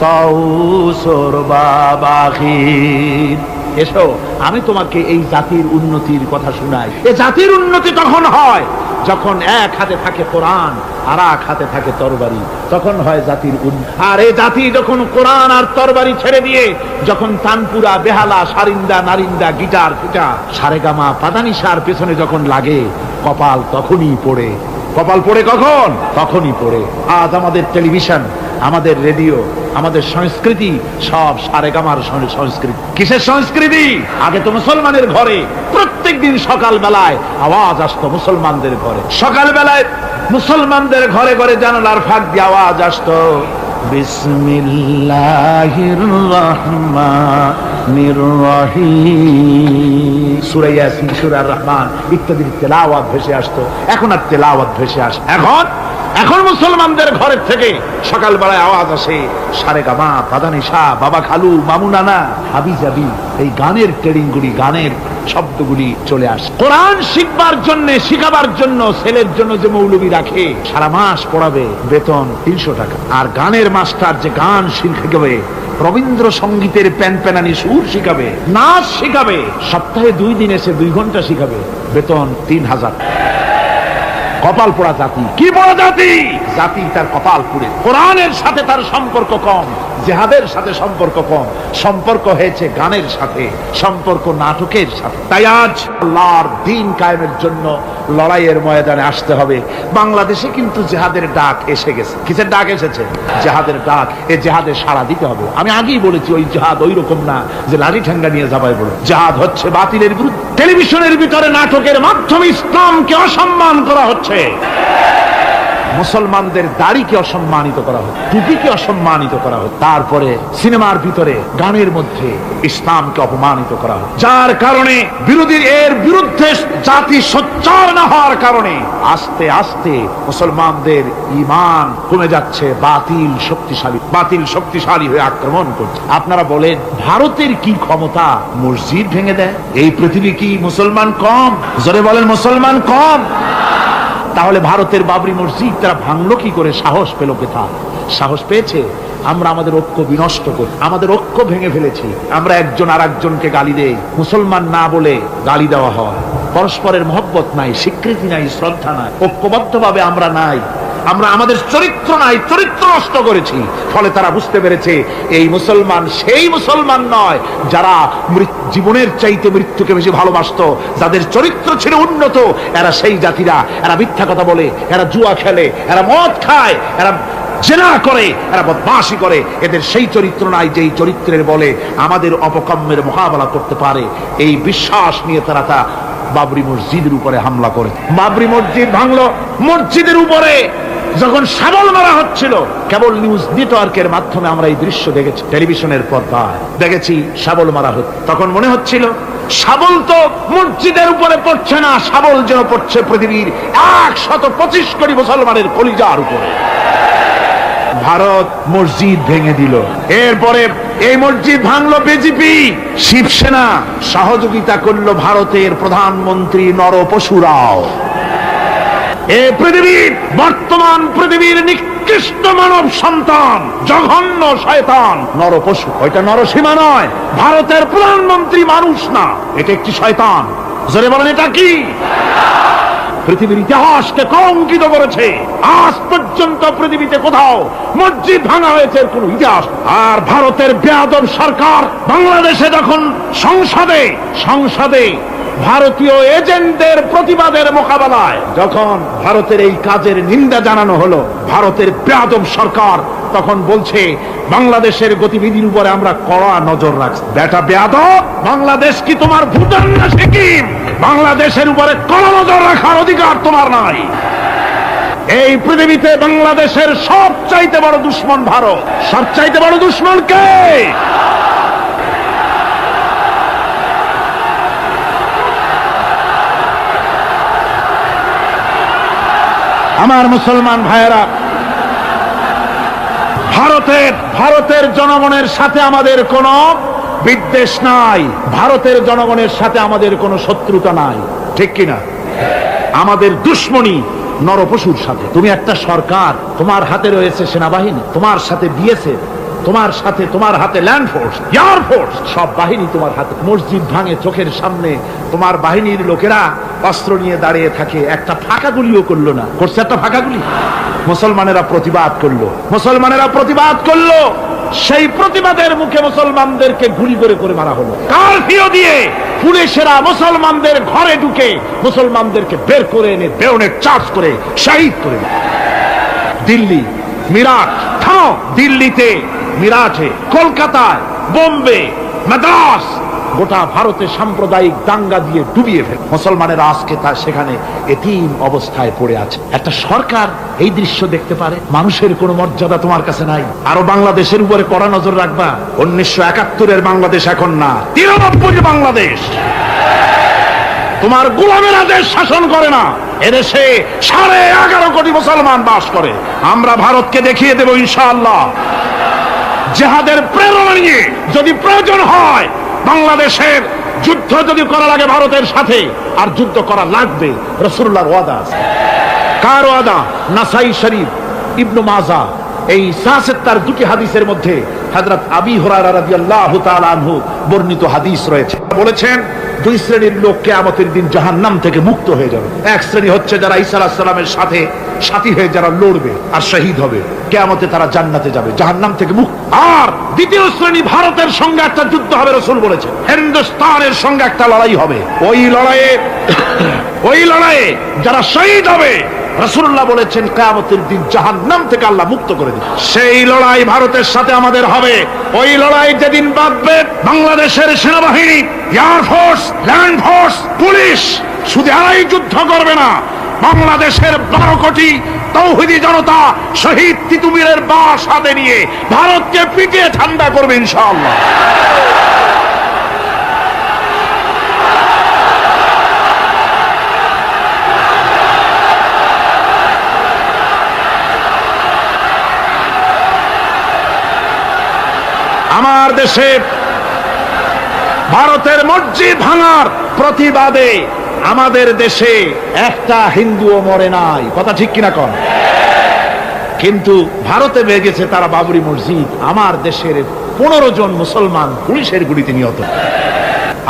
ताऊस और बाबाखीर। এসো আমি তোমাকে এই জাতির উন্নতির কথা শোনাই। এই জাতির উন্নতি তখন হয় যখন এক হাতে থাকে কোরআন আর এক হাতে থাকে তরবারি, তখন হয় জাতির উন্নতি। আর এই জাতি যখন কোরআন আর তরবারি ছেড়ে দিয়ে যখন তানপুরা, বেহালা, সারিন্দা, নারিন্দা, গিটার, ফিটার, সারেগামা, পাদানিসার পেছনে যখন লাগে, কপাল তখনই পড়ে। কপাল পড়ে কখন? তখনই পড়ে। আজ আমাদের টেলিভিশন, আমাদের রেডিও, আমাদের সংস্কৃতি সব সারেগামার সংস্কৃতি। কিসের সংস্কৃতি? আগে তো মুসলমানের ঘরে প্রত্যেক দিন সকাল বেলায় আওয়াজ আসতো, মুসলমানদের ঘরে সকাল বেলায় মুসলমানদের ঘরে ঘরে জানালার ফাঁক দিয়ে আওয়াজ আসতো, বিসমিল্লাহির রহমানির রহিম, সূরা ইয়াসিন, সূরা রহমান ইত্যাদির তেলাওয়াত ভেসে আসতো। এখন আর তেলাওয়াত ভেসে আসে? এখন মুসলমানদের ঘরের থেকে সকাল বেলায় আওয়াজ আসে সারেগামা, পাদানিসা, বাবা খালু, মামু নানা, হাবি জাবি, এই গানের ট্রেডিংগুলি, গানের শব্দগুলি চলে আসে। কোরআন শিখবার জন্য, শিখাবার জন্য ছেলের জন্য যে মৌলবি রাখে, সারা মাস পড়াবে, বেতন 300 টাকা। আর গানের মাস্টার যে গান শিখাবে, রবীন্দ্র সঙ্গীতের প্যানপ্যানানি সুর শিখাবে, নাচ শিখাবে, সপ্তাহে 2 দিন এসে 2 ঘন্টা শিখাবে, বেতন 3000। কপাল পোড়া জাতি। কি পোড়া জাতি? জাতি তার কপাল পুড়ে। কোরআনের সাথে তার সম্পর্ক কম, জিহাদের সাথে সম্পর্ক কম, সম্পর্ক হয়েছে গানের সাথে, সম্পর্ক নাটকের সাথে। তাই আজ আল্লাহর দ্বীন কায়েমের জন্য লড়াইয়ের ময়দানে আসতে হবে। বাংলাদেশে কিন্তু জিহাদের ডাক এসে গেছে। কিসের ডাক এসেছে? জিহাদের ডাক। এই জিহাদে সাড়া দিতে হবে। আমি আগেই বলেছি, ওই জিহাদ ওই রকম না যে লাঠি ঠেঙ্গা নিয়ে যাবাই বলে। জিহাদ হচ্ছে বাতিলের বিরুদ্ধে। টেলিভিশনের ভিতরে নাটকের মাধ্যমে ইসলামকে অসম্মান করা হচ্ছে, মুসলমানদের দাড়িকে অসম্মানিত করা হচ্ছে, টুপিকে অসম্মানিত করা হচ্ছে, তারপরে সিনেমার ভিতরে, গানের মধ্যে ইসলামকে অপমানিত করা হচ্ছে। যার কারণে বিরোধীর এর বিরুদ্ধে জাতি সোচ্চার না হওয়ার কারণে আস্তে আস্তে মুসলমানদের ঈমান কমে যাচ্ছে। বাতিল শক্তিশালী হয়ে আক্রমণ করছে। আপনারা বলেন, ভারতের কি ক্ষমতা মসজিদ ভেঙে দেয়? এই পৃথিবী কি মুসলমান কম? জোরে বলেন, মুসলমান কম? তাহলে ভারতের বাবরি মসজিদ তারা ভাঙলো কি করে? সাহস পেল কোথা? সাহস পেয়েছে আমরা আমাদের ঐক্য বিনষ্ট করি, আমাদের ঐক্য ভেঙে ফেলেছি। আমরা একজন আর একজনকে গালি দেই, মুসলমান না বলে গালি দেওয়া হয়। পরস্পরের মহব্বত নাই, স্বীকৃতি নাই, শ্রদ্ধা নাই, ঐক্যবদ্ধভাবে আমরা নাই। আমরা আমাদের চরিত্র নাই, চরিত্র নষ্ট করেছি। ফলে তারা বুঝতে পেরেছে এই মুসলমান সেই মুসলমান নয় যারা জীবনের চাইতে মৃত্যুকে বেশি ভালোবাসতো, যাদের চরিত্র ছিল উন্নত। এরা সেই জাতিরা, এরা মিথ্যা কথা বলে, এরা জুয়া খেলে, এরা মদ খায়, এরা জেনা করে, এরা বদমাশি করে। এদের সেই চরিত্র নাই যেই চরিত্রের বলে আমাদের অপকর্মের মোকাবেলা করতে পারে। এই বিশ্বাস নিয়ে তারা তা বাবরি মসজিদের উপরে হামলা করে। বাবরি মসজিদ ভাঙলো। মসজিদের উপরে যখন শাবল মারা হচ্ছিল, কেবল নিউজ নেটওয়ার্কের মাধ্যমে আমরা এই দৃশ্য দেখেছি, টেলিভিশনের পর্দায় দেখেছি শাবল মারা হচ্ছে। তখন মনে হচ্ছিল শাবল তো মসজিদের উপরে পড়ছে না, শাবল যেন পড়ছে পৃথিবীর 125 কোটি মুসলমানের কলিজার উপরে। ভারত মসজিদ ভেঙে দিল। এরপরে এই মসজিদ ভাঙলো বিজেপি, শিবসেনা সহযোগিতা করলো ভারতের প্রধানমন্ত্রী নরপশুরাও। এই পৃথিবীর বর্তমান পৃথিবীর নিকৃষ্ট মানব সন্তান, জঘন্য শয়তান নরপশু। ওইটা নরসীমা নয়, ভারতের প্রধানমন্ত্রী মানুষ না, এটা একটি শয়তান। জোরে বলেন, এটা কি? পৃথিবীর ইতিহাসকে কলঙ্কিত করেছে। আজ পর্যন্ত পৃথিবীতে কোথাও মসজিদ ভাঙা হয়েছে কোন ইতিহাস। আর ভারতের বেয়াদব সরকার বাংলাদেশে যখন সংসদে ভারতীয় এজেন্টদের প্রতিবাদের মোকাবেলায় যখন ভারতের এই কাজের নিন্দা জানানো হলো, ভারতের বেয়াদব সরকার তখন বলছে বাংলাদেশের গতিবিধির উপরে আমরা কড়া নজর রাখছি। বেটা বেয়াদব, বাংলাদেশ কি তোমার ভুটান না সিকিম? বাংলাদেশের উপরে কড়া নজর রাখার অধিকার তোমার নাই। এই পৃথিবীতে বাংলাদেশের সবচাইতে বড় দুশমন ভারত। সবচাইতে বড় দুশমন কে? আমার মুসলমান ভাইয়েরা, ভারতের জনগণের সাথে আমাদের কোনো বিদ্বেষ নাই, ভারতের জনগণের সাথে আমাদের কোনো শত্রুতা নাই, ঠিক কিনা? আমাদের দুশ্মনী নরপশুর সাথে। তুমি একটা সরকার, তোমার হাতে রয়েছে সেনাবাহিনী, তোমার সাথে বিএসএফ, তোমার হাতে ল্যান্ড ফোর্স, এয়ার ফোর্স, সব বাহিনী তোমার হাতে। মসজিদ ভাঙে চোখের সামনে, তোমার বাহিনীর লোকেরা অস্ত্র নিয়ে দাঁড়িয়ে থাকে, একটা ফাঁকা গুলিও করলো না। করছে একটা ফাঁকা গুলি? মুসলমানেরা প্রতিবাদ করলো, সেই প্রতিবাদের মুখে মুসলমানদেরকে গুলি করে করে মারা হলো। কারফিউ দিয়ে পুলিশেরা মুসলমানদের ঘরে ঢুকে মুসলমানদেরকে বের করে এনে বেয়নেট চার্জ করে শহীদ করে দিল। দিল্লি, মিরাট, দিল্লিতে, মিরাটে, কলকাতায়, বোম্বে, মাদ্রাস, গোটা ভারতে সাম্প্রদায়িক দাঙ্গা দিয়ে ডুবিয়ে ফেলে মুসলমানেরা আজকে তার সেখানে এতিম অবস্থায় পড়ে আছে। একটা সরকার এই দৃশ্য দেখতে পারে? মানুষের কোনো মর্যাদা তোমার কাছে নাই। আরো বাংলাদেশের উপরে কড়া নজর রাখবা। 1971-এর বাংলাদেশ এখন না, 93-র বাংলাদেশ। তোমার গোলামেরা দেশ শাসন করে না, এদেশে 11.5 কোটি মুসলমান বাস করে। আমরা ভারতকে দেখিয়ে দেব ইনশাআল্লাহ, জিহাদের প্রেরণা নিয়ে যদি প্রয়োজন হয় বাংলাদেশের যুদ্ধ যদি করা লাগে ভারতের সাথে, আর যুদ্ধ করা লাগবে। রাসূলুল্লাহর ওয়াদা আছে। কার ওয়াদা? নাসাই শরীফ, ইবনে মাজাহ, এই তার দুটি হাদিসের মধ্যে হযরত আবী হুরায়রা রাদিয়াল্লাহু তাআলা আনহু বর্ণিত হাদিস রয়েছে। বলেছেন, দুই শ্রেণীর লোক কিয়ামতের দিন জাহান্নাম থেকে মুক্ত হয়ে যাবে। এক শ্রেণী হচ্ছে যারা ঈসা আলাইহিস সালামের সাথে সাথী হয়ে যারা লড়বে আর শহীদ হবে, কিয়ামতে তারা জান্নাতে যাবে, জাহান্নাম থেকে মুক্ত। আর দ্বিতীয় শ্রেণী, ভারতের সঙ্গে একটা যুদ্ধ হবে, রাসূল বলেছেন হিন্দুস্তানের সঙ্গে একটা লড়াই হবে। ওই লড়াইয়ে যারা শহীদ হবে, রাসূলুল্লাহ বলেছেন কিয়ামতের দিন জাহান্নাম থেকে আল্লাহ মুক্ত করে দিবেন। সেই লড়াই ভারতের সাথে আমাদের হবে। ওই লড়াই যেদিন বাঁধবে, বাংলাদেশের সেনাবাহিনী, air force, land force, police শুধু এরাই যুদ্ধ করবে না, বাংলাদেশের 12 কোটি তৌহিদি জনতা শহীদ তিতুমীরের বাস হাতে নিয়ে ভারতকে পিটিয়ে ঠান্ডা করবে ইনশাআল্লাহ। আমার দেশে ভারতের মসজিদ ভাঙার প্রতিবাদে আমাদের দেশে একটা হিন্দুও মরে নাই, কথা ঠিক কিনা কন? কিন্তু ভারতে ভেঙেছে তারা বাবরি মসজিদ। আমার দেশের 15 জন মুসলমান পুলিশের গুলিতে নিহত।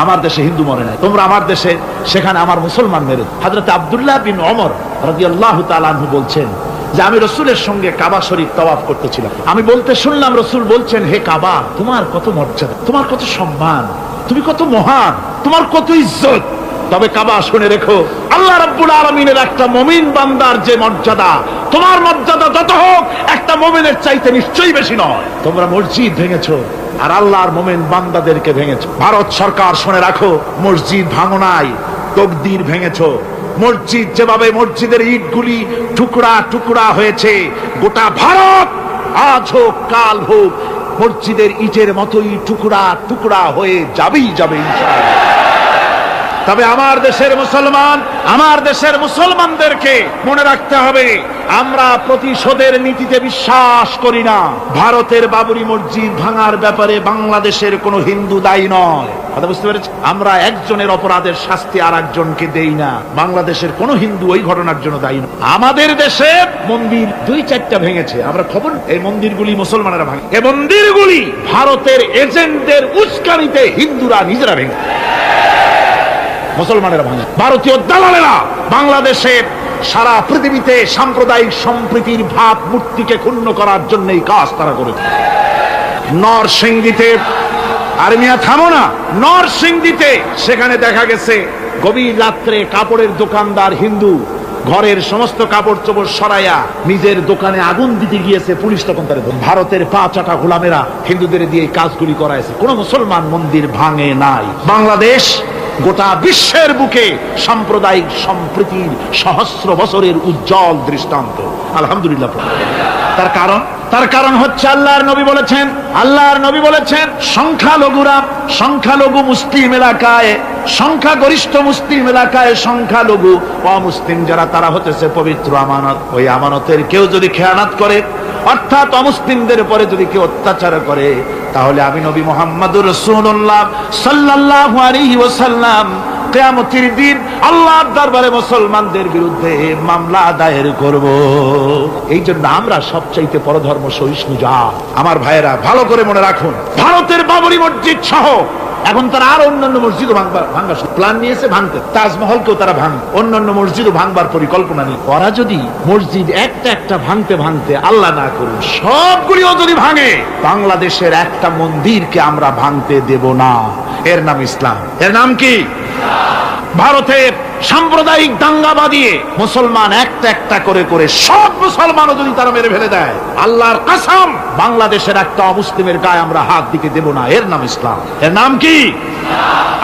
আমার দেশে হিন্দু মরে নাই। তোমরা আমার দেশে, সেখানে আমার মুসলমান মেরে। হযরত আব্দুল্লাহ বিন ওমর রাদিয়াল্লাহু তাআলা আনহু বলছেন যে আমি রাসূলের সঙ্গে কাবা শরীফ তাওয়াফ করতেছিলাম। আমি বলতে শুনলাম রাসূল বলছেন, হে কাবা, তোমার কত মর্যাদা, তোমার কত সম্মান, তুমি কত মহান, তোমার কত ইজ্জত। তবে কাবা, শুনে রেখো, আল্লাহ রাব্বুল আলামিনের একটা মুমিন বান্দার যে মর্যাদা, তোমার মর্যাদা যত হোক একটা মুমিনের চাইতে নিশ্চয়ই বেশি নয়। তোমরা মসজিদ ভেঙেছো আর আল্লাহর মুমিন বান্দাদেরকে ভেঙেছো। ভারত সরকার, শুনে রাখো, মসজিদ ভাঙো নাই, তকদির ভেঙেছো। মসজিদ যেভাবে মসজিদের ইটগুলি টুকরা টুকরা হয়েছে, গোটা ভারত আজ হোক কাল হোক মসজিদের ইটের মতোই টুকরা টুকরা হয়ে যাবেই যাবে ইনশাআল্লাহ। তবে আমার দেশের মুসলমানদেরকে মনে রাখতে হবে, আমরা প্রতিশোধের নীতিতে বিশ্বাস করি না। ভারতের বাবরি মসজিদ ভাঙার ব্যাপারে বাংলাদেশের কোনো হিন্দু দায়ী নয়, কথা বুঝতে পেরেছি? আমরা একজনের অপরাধের শাস্তি আর একজনকে দেই না। বাংলাদেশের কোনো হিন্দু ওই ঘটনার জন্য দায়ী নয়। আমাদের দেশে মন্দির 2-4টা ভেঙেছে, আমরা খবর, এই মন্দিরগুলি মুসলমানেরা ভাঙে। এই মন্দিরগুলি ভারতের এজেন্টদের উস্কানিতে হিন্দুরা নিজেরা ভেঙে, মুসলমানেরা ভাঙে। ভারতীয় দালালেরা বাংলাদেশের সারা পৃথিবীতে সাম্প্রদায়িক সম্প্রীতির ভাবমূর্তিকে ক্ষুণ্ণ করার জন্য এই কাজ তারা করেছে। নরসিংদীতে, আর মিয়া থামো না, নরসিংদীতে সেখানে দেখা গেছে গভীর রাত্রে কাপড়ের দোকানদার হিন্দু ঘরের সমস্ত কাপড় চোপড় সরাইয়া নিজের দোকানে আগুন দিতে গিয়েছে, পুলিশ তখন তার ভারতের 5 গোলামেরা হিন্দুদের দিয়ে কাজগুলি করাইছে। কোন মুসলমান মন্দির ভাঙে নাই। বাংলাদেশ গোটা বিশ্বের বুকে সাম্প্রদায়িক সম্প্রীতির সহস্র বছরের উজ্জ্বল দৃষ্টান্ত। আলহামদুলিল্লাহ। তার কারণ হচ্ছে আল্লাহর নবী বলেছেন সংখ্যালঘু মুসলিম এলাকায়, সংখ্যাগরিষ্ঠ মুসলিম এলাকায় সংখ্যালঘু অমুসলিম যারা, তারা হতেছে পবিত্র আমানত। ওই আমানতের কেউ যদি খেয়ানত করে, অর্থাৎ অমুসলিমদের উপরে যদি কেউ অত্যাচার করে, তাহলে আমি নবী মুহাম্মদুর রাসূলুল্লাহ সাল্লাল্লাহু আলাইহি ওয়াসাল্লাম কিয়ামতের দিন আল্লাহর দরবারে মুসলমানদের বিরুদ্ধে মামলা দায়ের করব। এই জন্য আমরা সবচাইতে পরধর্ম সহিষ্ণু জাত। আমার ভাইয়েরা ভালো করে মনে রাখুন, ভারতের বাবরি মসজিদ সহ এখন তারা আর অন্যান্য মসজিদও ভাঙবার প্ল্যান নিয়েছে, ভাঙতে তাজমহলকেও তারা ভাঙবে, অন্যান্য মসজিদও ভাঙবার পরিকল্পনা নিয়ে। ওরা যদি মসজিদ একটা ভাঙতে আল্লাহ না করুন সবগুলিও যদি ভাঙে, বাংলাদেশের একটা মন্দিরকে আমরা ভাঙতে দেব না। এর নাম ইসলাম। এর নাম কি? ভারতের সাম্প্রদায়িক দাঙ্গা বাঁধিয়ে মুসলমান একটা করে সব মুসলমানও যদি তারা মেরে ফেলে দেয়, আল্লাহর কসম বাংলাদেশের একটা অমুসলিমের গায়ে আমরা হাত দিতে দেব না। এর নাম ইসলাম। এর নাম কি?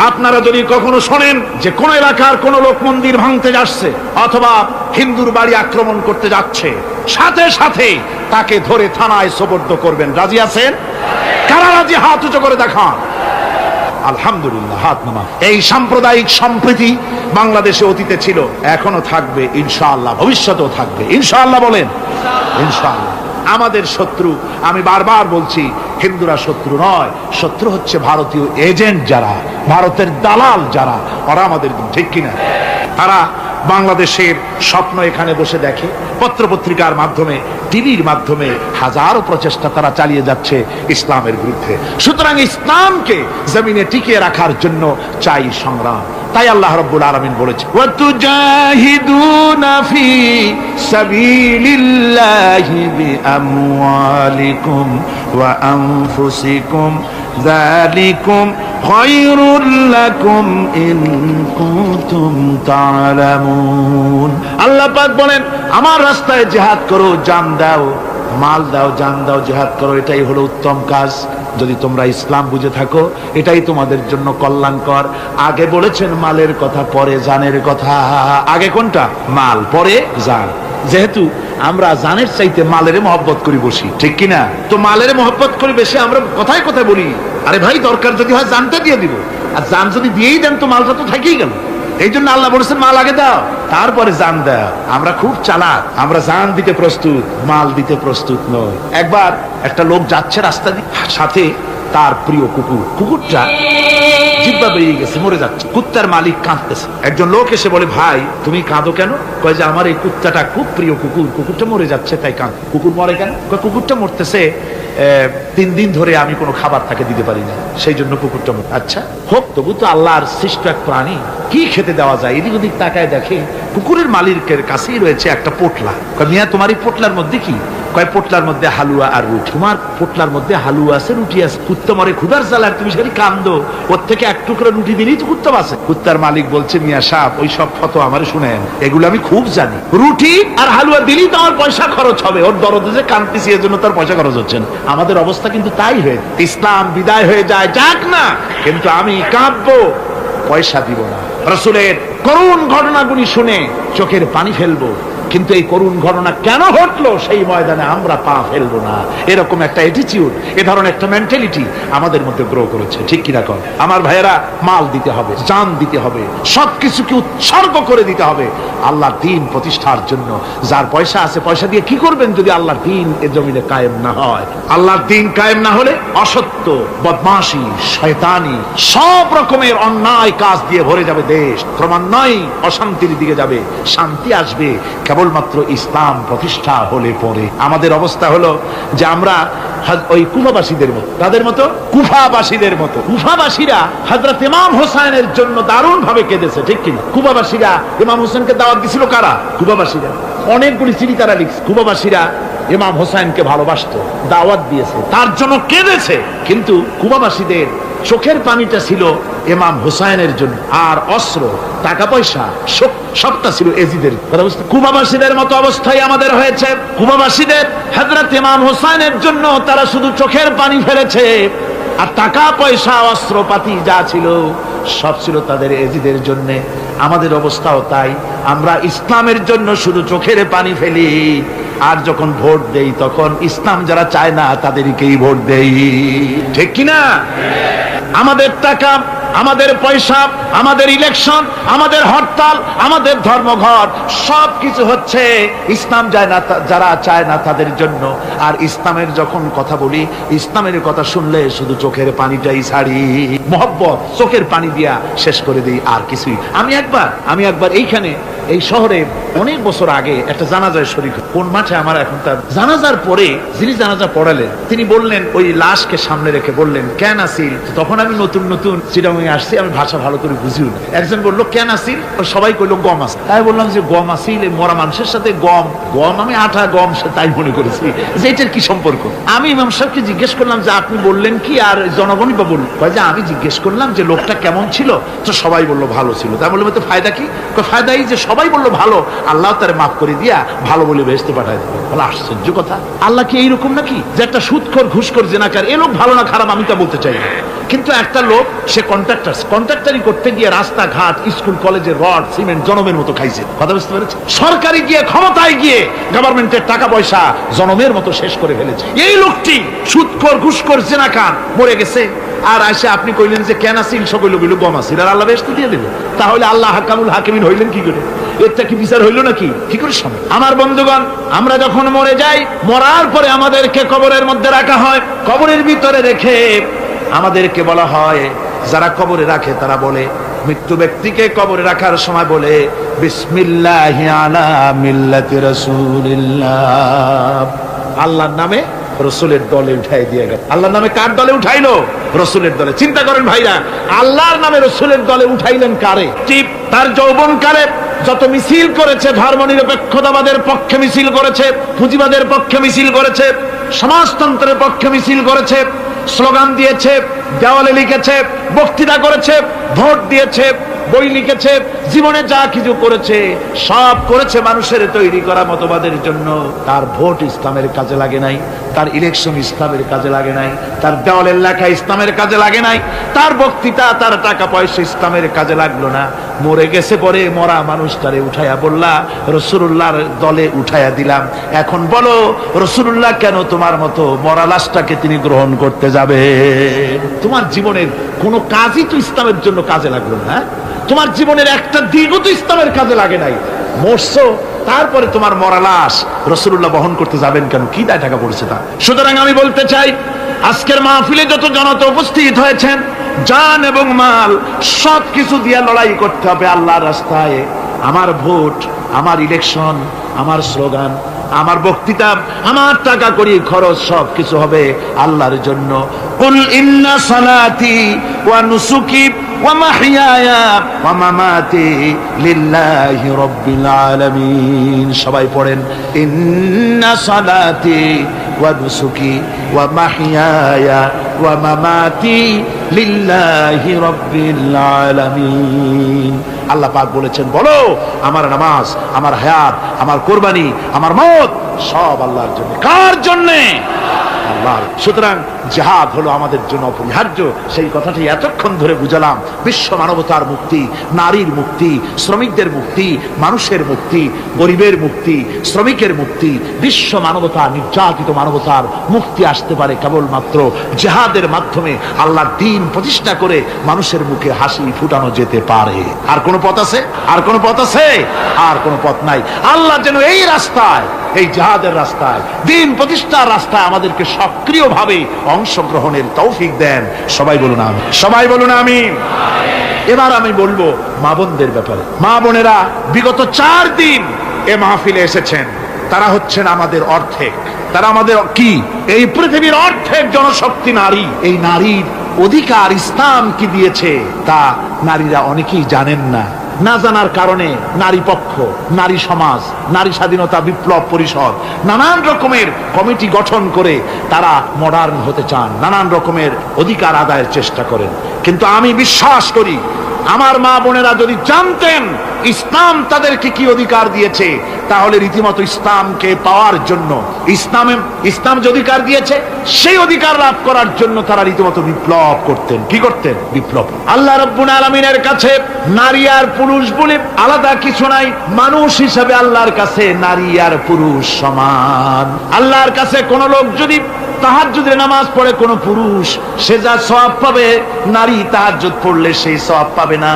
আপনারা যদি কখনো শোনেন যে কোন এলাকার কোন লোক মন্দির ভাঙতে যাচ্ছে অথবা হিন্দুর বাড়ি আক্রমণ করতে যাচ্ছে, সাথে সাথে তাকে ধরে থানায় সোপর্দ করবেন। রাজি আছেন? কারা রাজি? হাত উঁচু করে দেখান। আলহামদুলিল্লাহ, হাত নামা। এই সাম্প্রদায়িক সম্প্রীতি বাংলাদেশে অতীতে ছিল, এখনো থাকবে ইনশাআল্লাহ, ভবিষ্যতেও থাকবে ইনশাআল্লাহ। বলেন ইনশাআল্লাহ। আমাদের শত্রু, আমি বারবার বলছি, হিন্দুরা শত্রু নয়, শত্রু হচ্ছে ভারতীয় এজেন্ট যারা, ভারতের দালাল যারা, ওরা আমাদের, ঠিক কিনা? তারা বাংলাদেশের স্বপ্ন এখানে বসে দেখে, পত্রপত্রিকার মাধ্যমে, টিভির মাধ্যমে হাজারো প্রচেষ্টা তারা চালিয়ে যাচ্ছে ইসলামের বিরুদ্ধে। সুতরাং ইসলামকে জমিনে টিকিয়ে রাখার জন্য চাই সংগ্রাম। তাই আল্লাহ রাব্বুল আলামিন বলেছেন, ওয়াতুজাহিদুনা ফি সাবিলিল্লাহি বিআমওয়ালিকুম ওয়া আনফুসিকুম যালিকুম খায়রুল লাকুম ইন কুনতুম তা'লামুন। আল্লাহ পাক বলেন, আমার রাস্তায় জিহাদ করো, জান দাও, মাল দাও, জান দাও, জিহাদ করো, এটাই হলো উত্তম কাজ। যদি তোমরা ইসলাম বুঝে থাকো, এটাই তোমাদের জন্য কল্যাণকর। আগে বলেছেন মালের কথা, পরে জানের কথা। আগে কোনটা? মাল, পরে জান। যেহেতু আমরা জানের চাইতে মালের মহব্বত করি বসি, ঠিক কিনা? তো মালের মহব্বত করি বেশি, আমরা কথায় কথায় বলি, আরে ভাই দরকার যদি হয় জানটা দিয়ে দিব, আর জান যদি দিয়েই দেন তো মালটা তো থেকেই গেল। এই জন্য আল্লাহ বলেছেন মাল আগে দাও, তারপরে জান দাও। আমরা খুব চালাক, আমরা জান দিতে প্রস্তুত, মাল দিতে প্রস্তুত নই। একবার একটা লোক যাচ্ছে রাস্তা দিয়ে, সাথে তার প্রিয় কুকুরটা জিহ্বা বেরিয়ে গেছে, মরে যাচ্ছে। কুত্তার মালিক কাঁদতেছে। একজন লোক এসে বলে, ভাই তুমি কাঁদো কেন? কয় যে আমার এই কুত্তাটা খুব প্রিয় কুকুরটা মরে যাচ্ছে তাই কাঁদ। কুকুর মরে কেন? কুকুরটা মরতেছে 3 দিন ধরে আমি কোনো খাবার তাকে দিতে পারি না, সেই জন্য কুকুরটা মরে। আচ্ছা হোক, তবু তো আল্লাহর সৃষ্ট এক প্রাণী, কি খেতে দেওয়া যায়? এদিক ওদিক তাকায় দেখে কুকুরের মালিকের কাছেই রয়েছে একটা পোটলা। কয় মিয়া তোমার এই পোটলার মধ্যে কি? কয় পোটলার মধ্যে হালুয়া আর রুটি। তোমার পোটলার মধ্যে হালুয়া আছে, রুটি আছে, কুত্তা মরে ক্ষুধার জ্বালায় তুমি সেখানে কান্দো, ওর থেকে এক টুকরা রুটি দিলেই তো কুত্তা বাঁচে। কুত্তার মালিক বলছে, মিয়া সাহেব ওই সব ফতো আমার শুনেন, এগুলো আমি খুব জানি, রুটি আর হালুয়া দিলেই তো আমার পয়সা খরচ হবে, ওর দরদে যে কান্দতেছি এর জন্য তার পয়সা খরচ হচ্ছে না। আমাদের অবস্থা কিন্তু তাই হয়ে, ইসলাম বিদায় হয়ে যায়, যাক না, কিন্তু আমি কাঁদবো, পয়সা দিব না। রাসূলের করুণ ঘটনাগুলি শুনে চোখের পানি ফেলবো, কিন্তু এই করুণ ঘটনা কেন ঘটলো সেই ময়দানে আমরা পা ফেলবো না। এরকম একটা অ্যাটিটিউড, এ ধরনের একটা মেন্টালিটি আমাদের মধ্যে গ্রো করেছে, ঠিক কিনা কর? আমার ভাইয়েরা, মাল দিতে হবে, জান দিতে হবে, সবকিছুকে উৎসর্গ করে দিতে হবে আল্লাহর দ্বীন প্রতিষ্ঠার জন্য। যার পয়সা আছে, পয়সা দিয়ে কি করবেন যদি আল্লাহর দ্বীন এ জমিনে কায়েম না হয়? আল্লাহর দ্বীন কায়েম না হলে অসত্য, বদমাশি, শয়তানি, সব রকমের অন্যায় কাজ দিয়ে ভরে যাবে দেশ, ক্রমান্বয়ে অশান্তির দিকে যাবে। শান্তি আসবে কেবলমাত্র ইসলাম প্রতিষ্ঠা হলে পরে। আমাদের অবস্থা হলো যে আমরা ওই কুফাবাসীদের মতো, তাদের মতো, কুফাবাসীদের মতো। কুফাবাসীরা হযরত ইমাম হোসেনের জন্য দারুণ ভাবে কেঁদেছে, ঠিক কিনা? কুফাবাসীরা ইমাম হোসেনকে দাওয়াত দিছিল কারা? কুফাবাসীরা। অনেকগুলি চিঠি তারা লিখছে। কুফাবাসীরা ইমাম হোসেনকে ভালোবাসতো, দাওয়াত দিয়েছে, তার জন্য কেঁদেছে। কিন্তু কুফাবাসীদের চোখের পানিটা ছিল ইমাম হোসেনের জন্য, আর অস্ত্র, টাকা পয়সা সবটা ছিল এজিদের। কুফাবাসীদের মতো অবস্থায় আমাদের হয়েছে। কুফাবাসীদের হযরত ইমাম হোসেনের জন্য তারা শুধু চোখের পানি ফেলেছে, আর টাকা পয়সা অস্ত্রপাতি যা ছিল সব ছিল তাদের এজিদের জন্য। আমাদের অবস্থাও তাই, আমরা ইসলামের জন্য শুধু চোখের পানি ফেলি, আর যখন ভোট দেই তখন ইসলাম যারা চায় না তাদেরকেই ভোট দেই। ঠিক কিনা? আমাদের টাকা, আমাদের পয়সা, আমাদের ইলেকশন, আমাদের হরতাল, আমাদের ধর্মঘট সবকিছু হচ্ছে ইসলাম যায় না, যারা চায় না তাদের জন্য। আর ইসলামের যখন কথা বলি, ইসলামের কথা শুনলে শুধু চোখের পানিটাই ছাড়ি, মহব্বত চোখের পানি দিয়া শেষ করে দিই, আর কিছুই। আমি একবার এইখানে এই শহরে অনেক বছর আগে একটা জানাজায় শরীক। কোন মাঠে আমার এখন তার জানাজার পরে যিনি জানাজা পড়ালেন তিনি বললেন, ওই লাশকে সামনে রেখে বললেন, কেন আসিল? তখন আমি নতুন চিটাগাঙে আসছি, আমি ভাষা ভালো করে বুঝিও না। একজন বললো কেন আসিল? সবাই কইলো গম আছে। তাই বললাম যে গম আসিল, মরা মানুষের সাথে গম, আমি আটা গম তাই মনে করেছি যে এটার কি সম্পর্ক। আমি ইমাম সাহেবকে জিজ্ঞেস করলাম যে আপনি বললেন কি, আর জনগণই বা বলল যে আমি জিজ্ঞেস করলাম যে লোকটা কেমন ছিল, তো সবাই বললো ভালো ছিল। তাই বললাম তো ফায়দা কি? ফায়দা এই যে সবাই বললো ভালো, আল্লাহ তারে মাফ করে দিয়া ভালো বলে বেহেশতে পাঠায় দেবে। বলে আশ্চর্য কথা, আল্লাহ কি এইরকম নাকি যে একটা সুদখোর ঘুষখোর জেনাকার এ লোক ভালো না খারাপ আমি তা বলতে চাই না, কিন্তু একটা লোক সে কন্ট্রাক্টারি করতে গিয়ে রাস্তাঘাট, স্কুল কলেজের রড সিমেন্ট জনমের মতো খাইছে। কথা বুঝতে পেরেছে? সরকারি গিয়ে ক্ষমতায় গিয়ে গভর্নমেন্টের টাকা পয়সা জনমের মতো শেষ করে ফেলেছে। এই লোকটি সুদখোর ঘুষখোর জেনাকার মরে গেছে, আর আসে আপনি কইলেন যে কেন আসিল? সকল বলল গম আসিল, আর আল্লাহ বেহেশত দিয়ে দেবে। তাহলে আল্লাহ হাকামুল হাকিমিন হইলেন কি করে? এটা কি বিচার হইল নাকি? কি করে সম্ভব? আমার বন্ধুগণ, আমরা যখন মরে যাই, মরার পরে আমাদেরকে কবরের মধ্যে রাখা হয়। কবরের ভিতরে রেখে আমাদেরকে বলা হয়, যারা কবরে রাখে তারা বলে, মৃত্যু ব্যক্তিকে কবরে রাখার সময় বলে, বিসমিল্লাহি আলা মিল্লাতি রাসূলিল্লাহ, আল্লাহর নামে রসুলের দলে উঠাই দিয়ে গেল। আল্লাহর নামে কার দলে উঠাইলো? রসুলের দলে। চিন্তা করেন ভাইরা, আল্লাহর নামে রসুলের দলে উঠাইলেন কারে? ঠিক তার যৌবন কালে যত মিছিল করেছে, ধর্মনিরপেক্ষতাবাদের পক্ষে মিছিল করেছে, পুঁজিবাদের পক্ষে মিছিল করেছে, সমাজতন্ত্রের পক্ষে মিছিল করেছে, স্লোগান দিয়েছে, দেওয়ালে লিখেছে, বক্তৃতা করেছে, ভোট দিয়েছে, বই লিখেছে, জীবনে যা কিছু করেছে সব করেছে মানুষের তৈরি করা মতবাদের জন্য। তার ভোট ইসলামের কাজে লাগে নাই, তার ইলেকশন ইসলামের কাজে লাগে নাই, তার দেওয়ালের লেখা ইসলামের কাজে লাগে নাই, তার বক্তৃতা, তার টাকা পয়সা ইসলামের কাজে লাগলো না। মরে গেছে, পরে মরা মানুষটারে উঠাইয়া বললা রাসূলুল্লাহর দলে উঠাইয়া দিলাম। এখন বলো রাসূলুল্লাহ কেন তোমার মতো মরা লাশটাকে তিনি গ্রহণ করতে যাবে? তোমার জীবনের কোনো কাজই তো ইসলামের জন্য কাজে লাগলো না। তোমার জীবনের একটা দিনও তো ইসলামের কাজে লাগে নাই। মরছো, তারপরে তোমার মরা লাশ রাসূলুল্লাহ বহন করতে যাবেন কেন? কি দায় টাকা পড়ছে তা? সুতরাং আমি বলতে চাই, আজকের মাহফিলে যত জনতা উপস্থিত হয়েছেন, জান এবং মাল সবকিছু দিয়ে লড়াই করতে হবে আল্লাহর রাস্তায়। আমার ভোট, আমার ইলেকশন, আমার স্লোগান, আমার বক্তৃতা, আমার টাকা করি খরচ সব কিছু হবে আল্লাহর জন্য। কুল ইন্না সালাতি ওয়া নুসুকি ওয়া মাহইয়ায়া ওয়া মামাতি লিল্লাহি রাব্বিল আলামিন। সবাই পড়েন, ইন্না সালাতি ওয়া নুসুকি ওয়া মাহইয়ায়া ওয়া মামাতি লিল্লাহি রাব্বিল আলামিন। আল্লাহ পাক বলেছেন, বলো আমার নামাজ, আমার হায়াত, আমার কুরবানি, আমার মত সব আল্লাহর জন্য। কার জন্য? আল্লাহর। সুতরাং জিহাদ হলো আমাদের জন্য অপরিহার্য। সেই কথাটি এতক্ষণ ধরে বুঝালাম। বিশ্ব মানবতার মুক্তি, নারীর মুক্তি, শ্রমিকদের মুক্তি, মানুষের মুক্তি, গরিবের মুক্তি, শ্রমিকের মুক্তি, বিশ্ব মানবতা, নির্যাতিত মানবতার মুক্তি আসতে পারে কেবলমাত্র জিহাদের মাধ্যমে। আল্লাহর দ্বীন প্রতিষ্ঠা করে মানুষের মুখে হাসি ফুটানো যেতে পারে। আর কোন পথ আছে? আর কোন পথ আছে? আর কোন পথ নাই। আল্লাহ যেন এই রাস্তায়, এই জিহাদের রাস্তায়, দ্বীন প্রতিষ্ঠার রাস্তায় আমাদেরকে সক্রিয়ভাবে অংশগ্রহণের তৌফিক দেন। সবাই বলুন আমিন। সবাই বলুন আমিন। এবার আমি বলবো মা বোনদের ব্যাপারে। মা বোনেরা বিগত 4 দিন এ মাহফিলে এসেছেন। তারা হচ্ছেন আমাদের অর্ধেক। তারা আমাদের কি? এই পৃথিবীর অর্ধেক জনশক্তি নারী। এই নারীর অধিকার ইসলাম কি দিয়েছে তা নারীরা অনেকেই জানেন না। না জানার কারণে নারী পক্ষ, নারী সমাজ, নারী স্বাধীনতা বিপ্লব পরিষদ নানান রকমের কমিটি গঠন করে তারা মডার্ন হতে চান, নানান রকমের অধিকার আদায়ের চেষ্টা করেন। কিন্তু আমি বিশ্বাস করি আমার মা বোনেরা যদি জানতেন ইসলাম তাদেরকে কি অধিকার দিয়েছে, তাহলে রীতিমতো ইসলামকে পাওয়ার জন্য, ইসলাম যে অধিকার দিয়েছে সেই অধিকার লাভ করার জন্য তারা রীতিমতো বিপ্লব করতেন। কি করতেন? বিপ্লব। আল্লাহ রাব্বুল আলামিনের কাছে নারী আর পুরুষ বলে আলাদা কিছু নাই। মানুষ হিসাবে আল্লাহর কাছে নারী আর পুরুষ সমান। আল্লাহর কাছে কোন লোক যদি তাহাজ্জুদের নামাজ পড়ে কোন পুরুষ, সে যা সওয়াব পাবে নারী তাহাজ্জুদ পড়লে সেই সওয়াব পাবে না,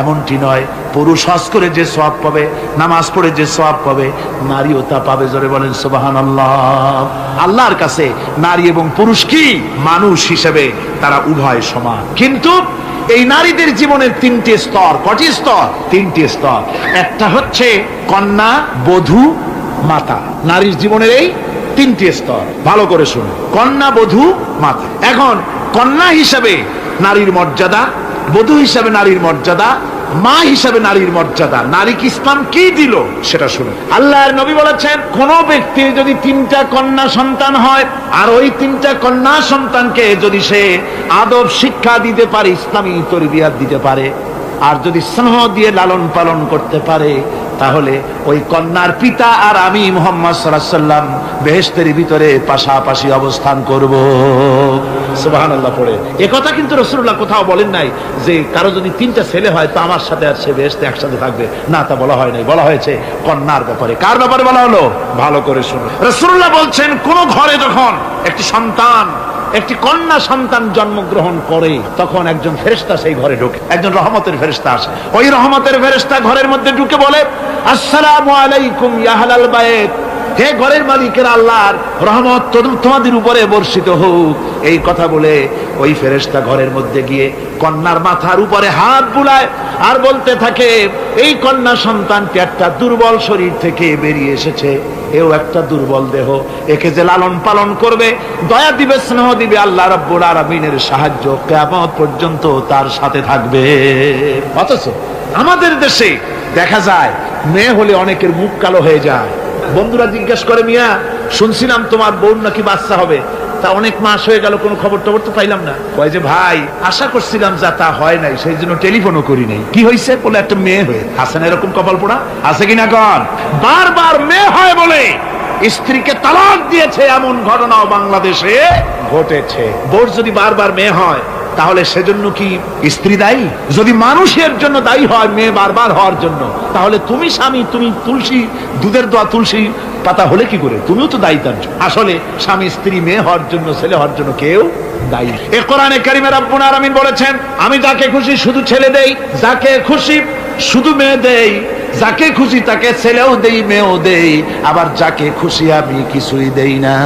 এমনটি নয়। পুরুষ হজ করে যে সওয়াব পাবে, নামাজ পড়ে যে সওয়াব পাবে, নারীও তা পাবে। জোরে বলেন সুবহানাল্লাহ। আল্লাহর কাছে নারী এবং পুরুষ কি মানুষ হিসেবে তারা উভয় সমান। কিন্তু এই নারীদের জীবনের তিনটি স্তর। কটি স্তর? তিনটি স্তর। একটা হচ্ছে কন্যা, বধূ, মাতা। নারীর জীবনের এই তিনটি স্তর। ভালো করে শুনুন, কন্যা, বধূ, মাতা। এখন কন্যা হিসাবে নারীর মর্যাদা, বধূ হিসাবে নারীর মর্যাদা, মা হিসাবে নারীর মর্যাদা। নারীকে ইসলাম কি দিল সেটা শুনুন। আল্লাহর নবী বলেছেন, কোন ব্যক্তির যদি তিনটা কন্যা সন্তান হয় আর ওই তিনটা কন্যা সন্তানকে যদি সে আদব শিক্ষা দিতে পারে, ইসলামী তরবিয়াত দিতে পারে, আর যদি স্নেহ দিয়ে লালন পালন করতে পারে, তাহলে ওই কন্যার পিতা আর আমি মুহাম্মদ সাল্লাল্লাহু আলাইহি ওয়াসাল্লাম বেহেশতের ভিতরে পাশাপাশি অবস্থান করব। সুবহানাল্লাহ পড়ে এ কথা কিন্তু রাসূলুল্লাহ কোথাও বলেন নাই যে কারো যদি তিনটা ছেলে হয় তো আমার সাথে আর সে বেহেশতে একসাথে থাকবে, না, তা বলা হয় নাই। বলা হয়েছে কন্যার ব্যাপারে। কার ব্যাপারে বলা হলো? ভালো করে শুনুন। রাসূলুল্লাহ বলছেন, কোন ঘরে যখন একটি সন্তান, একটি কন্যা সন্তান জন্মগ্রহণ করে, তখন একজন ফেরেশতা সেই ঘরে ঢোকে, একজন রহমতের ফেরেশতা আসে। ওই রহমতের ফেরেশতা ঘরের মধ্যে ঢুকে বলে, আসসালামু আলাইকুম ইয়া আহলাল বাইত, হে ঘরের মালিকের আল্লাহর রহমত তোমাদের উপরে বর্ষিত হোক। এই কথা বলে ওই ফেরেশতা ঘরের মধ্যে গিয়ে কন্যার মাথার উপরে হাত বুলায় আর বলতে থাকে, এই কন্যা সন্তানটি একটা দুর্বল শরীর থেকে বেরিয়ে এসেছে, এও একটা দুর্বল দেহ, একে যে লালন পালন করবে, দয়া দিবে, স্নেহ দিবে, আল্লাহ রাব্বুল আলামিনের সাহায্য কিয়ামত পর্যন্ত তার সাথে থাকবে। অথচ আমাদের দেশে দেখা যায় মেয়ে হলে অনেকের মুখ কালো হয়ে যায়। বন্ধুরা জিজ্ঞেস করে, মিয়া শুনছিলাম তোমার বোন নাকি বাচ্চা হবে, তা অনেক মাস হয়ে গেল, কোনো খবর টবর তো পাইলাম না। কয় যে ভাই, আশা করছিলাম যা তা হয় নাই, সেই জন্য টেলিফোনও করি নাই। কি হয়েছে? বলে একটা মেয়ে হয়ে। আছে না এরকম কপাল পোড়া? আছে কিনা কন? বারবার মেয়ে হয় বলে স্ত্রীকে তালাক দিয়েছে, এমন ঘটনাও বাংলাদেশে ঘটেছে। বোর যদি বারবার মেয়ে হয় তাহলে সেজন্য কি স্ত্রী দায়ী? যদি মানুষের জন্য দায়ী হয় মেয়ে বারবার হওয়ার জন্য, তাহলে তুমি স্বামী, তুমি তুলসী, দুধের দোয়া তুলসী পাতা হলে কি করে? তুমিও তো দায়ী তার জন্য। আসলে স্বামী স্ত্রী মেয়ে হওয়ার জন্য, ছেলে হওয়ার জন্য কেউ দায়ী। এ কোরআনে কারিমে রব্বুল আলামিন বলেছেন, আমি যাকে খুশি শুধু ছেলে দেই, যাকে খুশি শুধু মেয়ে দেই, যাকে খুশি তাকে ছেলেও দেই, মেয়েও দেই, আবার যাকে খুশি আমি কিছুই দেই না।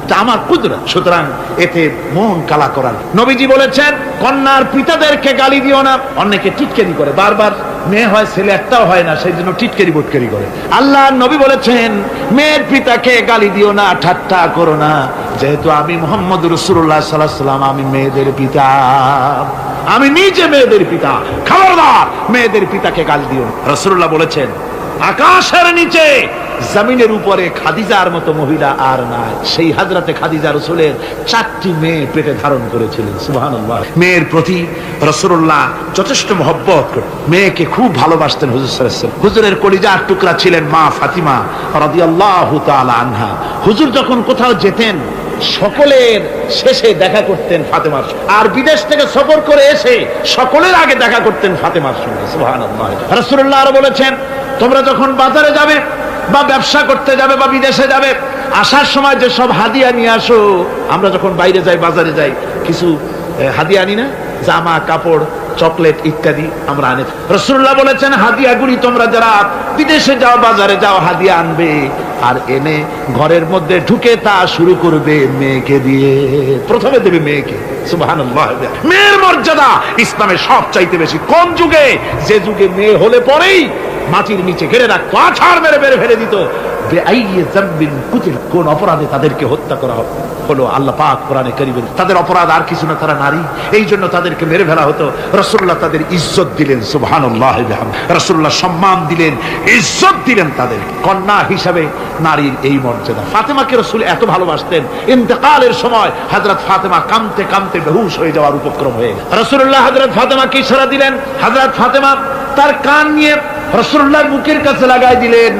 তা আমার কুদরত। সুতরাং এতে মন কালা করার। নবীজি বলেছেন, কন্যার পিতাদেরকে গালি দিও না। অনেকে টিটকারি করে, বারবার মেয়ে হয় ছেলে একটাও হয় না, সেই জন্য টিটকারি বটকারি করে। আল্লাহ নবী বলেছেন, মেয়ের পিতাকে গালি দিও না, ঠাট্টা করো না, যেহেতু আমি মুহাম্মদ রাসূলুল্লাহ সাল্লাল্লাহু আলাইহি ওয়াসাল্লাম, আমি মেয়েদের পিতা, আমি নিজে মেয়েদের পিতা, খবরদার মেয়েদের পিতাকে গালি দিও না। রাসূলুল্লাহ বলেছেন, আকাশের নিচে জমিনের উপরে খাদিজার মতো মহিলা আর নাই। সেই হযরতে খাদিজা রাসূলের 4টি মেয়ে পেটে ধারণ করেছিলেন। সুবহানাল্লাহ। মেয়ের প্রতি রাসূলুল্লাহ যথেষ্ট মহব্বত করতেন, মেয়েকে খুব ভালোবাসতেন হুজুর সাল্লাল্লাহু আলাইহি ওয়াসাল্লাম। হুজুরের কলিজার টুকরা ছিলেন মা ফাতিমা রাদিয়াল্লাহু তাআলা আনহা। হুজুর যখন কোথাও যেতেন সকলের শেষে দেখা করতেন ফাতেমার সঙ্গে, আর বিদেশ থেকে সফর করে এসে সকলের আগে দেখা করতেন ফাতেমার সঙ্গে। সুবহানাল্লাহ। রাসূলুল্লাহ আরো বলেছেন, তোমরা যখন বাজারে যাবে বা ব্যবসা করতে যাবে বা বিদেশে যাবে, আসার সময় যে সব হাদিয়া নিয়ে আসো। আমরা যখন বাইরে যাই, বাজারে যাই, কিছু হাদিয়া আনি না? জামা, কাপড়, চকলেট ইত্যাদি আমরা আনি। রাসূলুল্লাহ বলেছেন, হাদিয়াগুলি তোমরা যারা বিদেশে যাও, বাজারে যাও, হাদিয়া আনবে, আর এনে ঘরের মধ্যে ঢুকে তা শুরু করবে মেয়েকে দিয়ে। প্রথমে দেবে মেয়েকে। সুবহানাল্লাহ। মেয়ের মর্যাদা ইসলামের সব চাইতে বেশি। কোন যুগে? যে যুগে মেয়ে হলে পরেই মাটির নিচে ঘিরে রাখতো, আছাড় মেরে মেরে ফেলে দিত। কোন অপরাধে তাদেরকে হত্যা করা হলো? আল্লাহ পাক কোরআনে কারীমে, তাদের অপরাধ আর কিছু না, তারা নারী, এই জন্য তাদেরকে মেরে ফেলা হতো। রাসূলুল্লাহ তাদের ইজ্জত দিলেন। সুবহানাল্লাহ। রাসূলুল্লাহ সম্মান দিলেন, ইজ্জত দিলেন তাদের। কন্যা হিসাবে নারীর এই মর্যাদা। ফাতেমাকে রাসূল এত ভালোবাসতেন, ইন্তেকালের সময় হযরত ফাতেমা কাঁদতে কাঁদতে বেহুশ হয়ে যাওয়ার উপক্রম হয়ে গেল। রাসূলুল্লাহ হযরত ফাতেমাকে ইশারা দিলেন, হযরত ফাতেমা তার কান নিয়ে রাসূলুল্লাহর মুখের কাছে লাগাই দিলেন।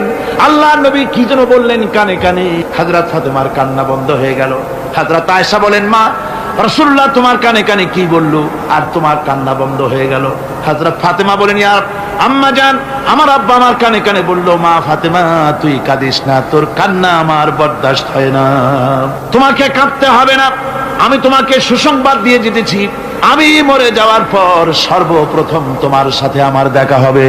আল্লাহ নবী কি যেন বললেন কানে কানে। হযরত ফাতেমার কান্না বন্ধ হয়ে গেল। হযরত আয়েশা বলেন, মা রাসূলুল্লাহ তোমার কানে কানে কি বললো আর তোমার কান্না বন্ধ হয়ে গেল? হযরত ফাতেমা বলেন, ইয়া আম্মা জান, আমার আব্বা আমার কানে কানে বললো, মা ফাতেমা তুই কাঁদিস না, তোর কান্না আমার বরদাস্ত হয় না, তোমাকে কাঁদতে হবে না, আমি তোমাকে সুসংবাদ দিয়ে যেতেছি, আমি মরে যাওয়ার পর সর্বপ্রথম তোমার সাথে আমার দেখা হবে।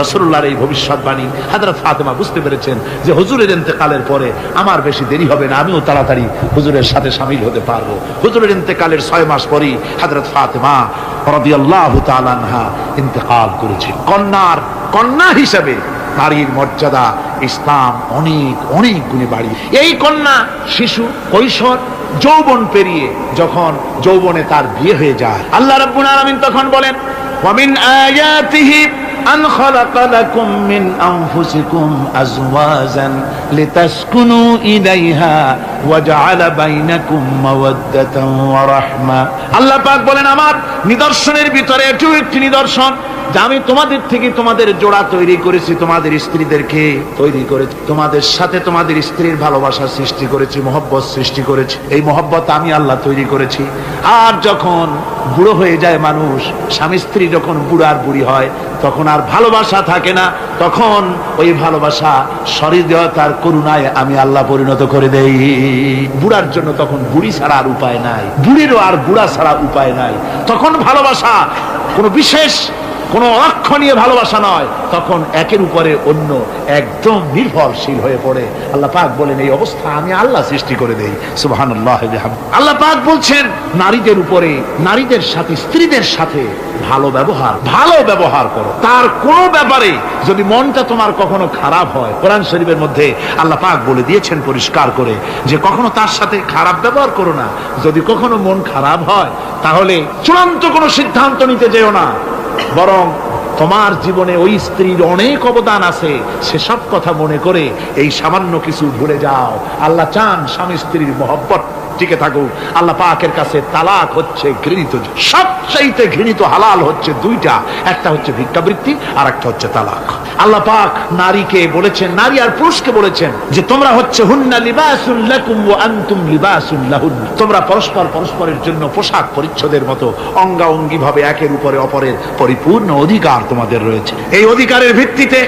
রাসূলুল্লাহর এই ভবিষ্যৎবাণী হযরত ফাতেমা বুঝতে পেরেছেন যে হুজুরের ইন্তেকালের পরে আমার বেশি দেরি হবে না, আমিও তাড়াতাড়ি হুজুরের সাথে শামিল হতে পারবো। হুজুরের ইন্তেকালের 6 মাস পরেই হযরত ফাতেমা রাদিয়াল্লাহু তাআলা আনহা ইন্তেকাল করেছে। কন্যা হিসেবে নারীর মর্যাদা ইসলাম অনেক অনেক গুণে বাড়িয়ে। এই কন্যা শিশু, কৈশোর, যৌবন পেরিয়ে যখন যৌবনে তার বিয়ে হয়ে যায়, আল্লাহ রাব্বুল আলামিন তখন বলেন, ওয়া মিন আয়াতিহি আন খালাকা লাকুম মিন আনফুসিকুম আজওয়াজান লিতাসকুনু ইলাইহা ওয়া জাআলা বাইনাকুম মাওয়াদ্দাতান ওয়া রাহমা। আল্লাহ পাক বলেন, আমার নিদর্শনের ভিতরে এটাও একটি নিদর্শন যে আমি তোমাদের থেকে তোমাদের জোড়া তৈরি করেছি, তোমাদের স্ত্রীদেরকে তৈরি করেছি, তোমাদের সাথে তোমাদের স্ত্রীর ভালোবাসা সৃষ্টি করেছি, মহব্বত সৃষ্টি করেছি। এই মহব্বত আমি আল্লাহ তৈরি করেছি। আর যখন বুড়ো হয়ে যায় মানুষ, স্বামী স্ত্রী যখন বুড়ার বুড়ি হয়, তখন আর ভালোবাসা থাকে না, তখন ওই ভালোবাসা সহৃদয়তার করুণায় আমি আল্লাহ পরিণত করে দেই। বুড়ার জন্য তখন বুড়ি ছাড়া আর উপায় নাই, বুড়িরও আর বুড়া ছাড়া উপায় নাই। তখন ভালোবাসা কোনো বিশেষ কোনো অক্ষণীয় ভালোবাসা নয়, তখন একের উপরে অন্য একদম নির্ভরশীল হয়ে পড়ে। আল্লাহ পাক বলেন, এই অবস্থা আমি আল্লাহ সৃষ্টি করে দেই। সুবহানাল্লাহ। আল্লাহ পাক বলছেন, নারীদের উপরে, নারীদের সাথে, স্ত্রীদের সাথে ভালো ব্যবহার করো। তার কোনো ব্যাপারে যদি মনটা তোমার কখনো খারাপ হয়, কোরআন শরীফের মধ্যে আল্লাহ পাক বলে দিয়েছেন পরিষ্কার করে যে কখনো তার সাথে খারাপ ব্যবহার করো না। যদি কখনো মন খারাপ হয়, তাহলে চূড়ান্ত কোনো সিদ্ধান্ত নিতে যেও না, বরং তোমার জীবনে ওই স্ত্রীর অনেক অবদান আছে, সেসব কথা মনে করে এই সামান্য কিছু ভুলে যাও। আল্লাহ চান স্বামী স্ত্রীর মহব্বত টিকে থাকুক। আল্লাহ পাকের কাছে তালাক হচ্ছে ঘৃণিত, সবচাইতে ঘৃণিত হালাল হচ্ছে দুইটা, একটা হচ্ছে ভিক্ষাবৃত্তি আর একটা হচ্ছে তালাক। আল্লাহ পাক নারীকে বলেছেন, নারী আর পুরুষকে বলেছেন যে তোমরা হচ্ছে হুন্না লিবাসুল লাকুম ওয়া আনতুম লিবাসুল লাহুন্না, তোমরা পরস্পরের জন্য পোশাক পরিচ্ছদের মতো অঙ্গাঅঙ্গি ভাবে একের উপরে অপরের পরিপূর্ণ অধিকার তোমাদের রয়েছে। এই অধিকারের ভিত্তিতে,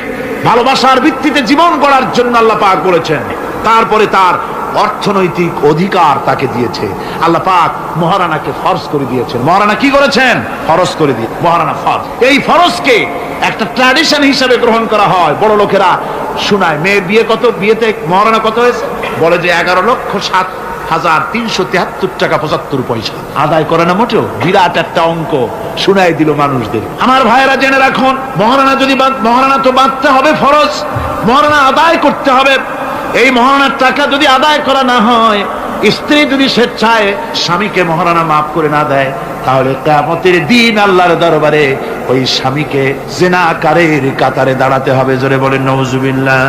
ভালোবাসার ভিত্তিতে জীবন গড়ার জন্য আল্লাহ পাক বলেছেন। তারপরে তার অর্থনৈতিক অধিকার তাকে দিয়েছে। আল্লাহ পাক মহারানাকে ফরজ করে দিয়েছেন। মহারানা কি করেছেন? ফরজ করে দিয়ে মহারানা ফরজ। এই ফরজকে একটা ট্র্যাডিশন হিসেবে গ্রহণ করা হয়। বড় লোকেরা শোনায়, মেয়ের বিয়ে কত, বিয়েতে মহারানা কত হয়েছে, বলে যে 11,07,373 টাকা 75 পয়সা। আদায় করে না মোটেও, বিরাট একটা অঙ্ক শুনাই দিল মানুষদের। আমার ভাইয়েরা জেনে রাখুন, মহারানা তো বাঁধতে হবে ফরজ, মহারানা আদায় করতে হবে। এই মহারানার টাকা যদি আদায় করা না হয়, স্ত্রী যদি স্বেচ্ছায় স্বামীকে মহারানা মাফ করে না দেয়, তাহলে কিয়ামতের দিন আল্লাহর দরবারে ওই স্বামীকে জিনাকারীর কাতারে দাঁড়াতে হবে। জোরে বলেন নাউজুবিল্লাহ।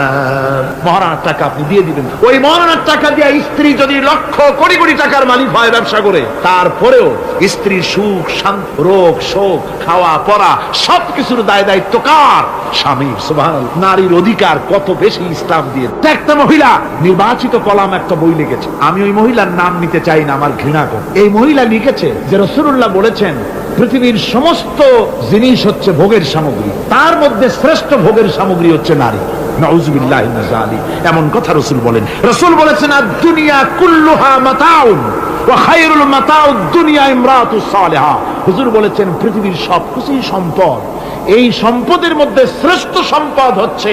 মহারানার টাকা আপনি দিয়ে দিবেন। ওই মহারানার টাকা দিয়ে স্ত্রী যদি লক্ষ কোটি কোটি টাকার মালিক হয় ব্যবসা করে, তারপরেও স্ত্রীর সুখ শান্তি, রোগ শোক, খাওয়া পড়া সবকিছুর দায় দায়িত্ব কার? স্বামীর। সুবহানাল্লাহ। নারীর অধিকার কত বেশি ইসলাম দিয়ে। একটা মহিলা নির্বাচিত কলাম একটা বই লিখেছে, আমি ওই মহিলার নাম নিতে চাই না, আমার ঘৃণা করে। এই মহিলা লিখেছে যে রাসূলুল্লাহ বলেছেন পৃথিবীর সমস্ত জিনিস হচ্ছে ভোগের সামগ্রী, তার মধ্যে শ্রেষ্ঠ ভোগের সামগ্রী হচ্ছে নারী। নাউযুবিল্লাহি মিন যালিক। এমন কথা রাসূল বলেন। রাসূল বলেছেন, আদ-দুনিয়া কুল্লুহা মাতাউন ওয়া খায়রুল মাতাউদ দুনিয়া ইমরাতুস সালিহা। হুজুর বলেছেন পৃথিবীর সবকিছুই সম্পদ, এই সম্পদের মধ্যে শ্রেষ্ঠ সম্পদ হচ্ছে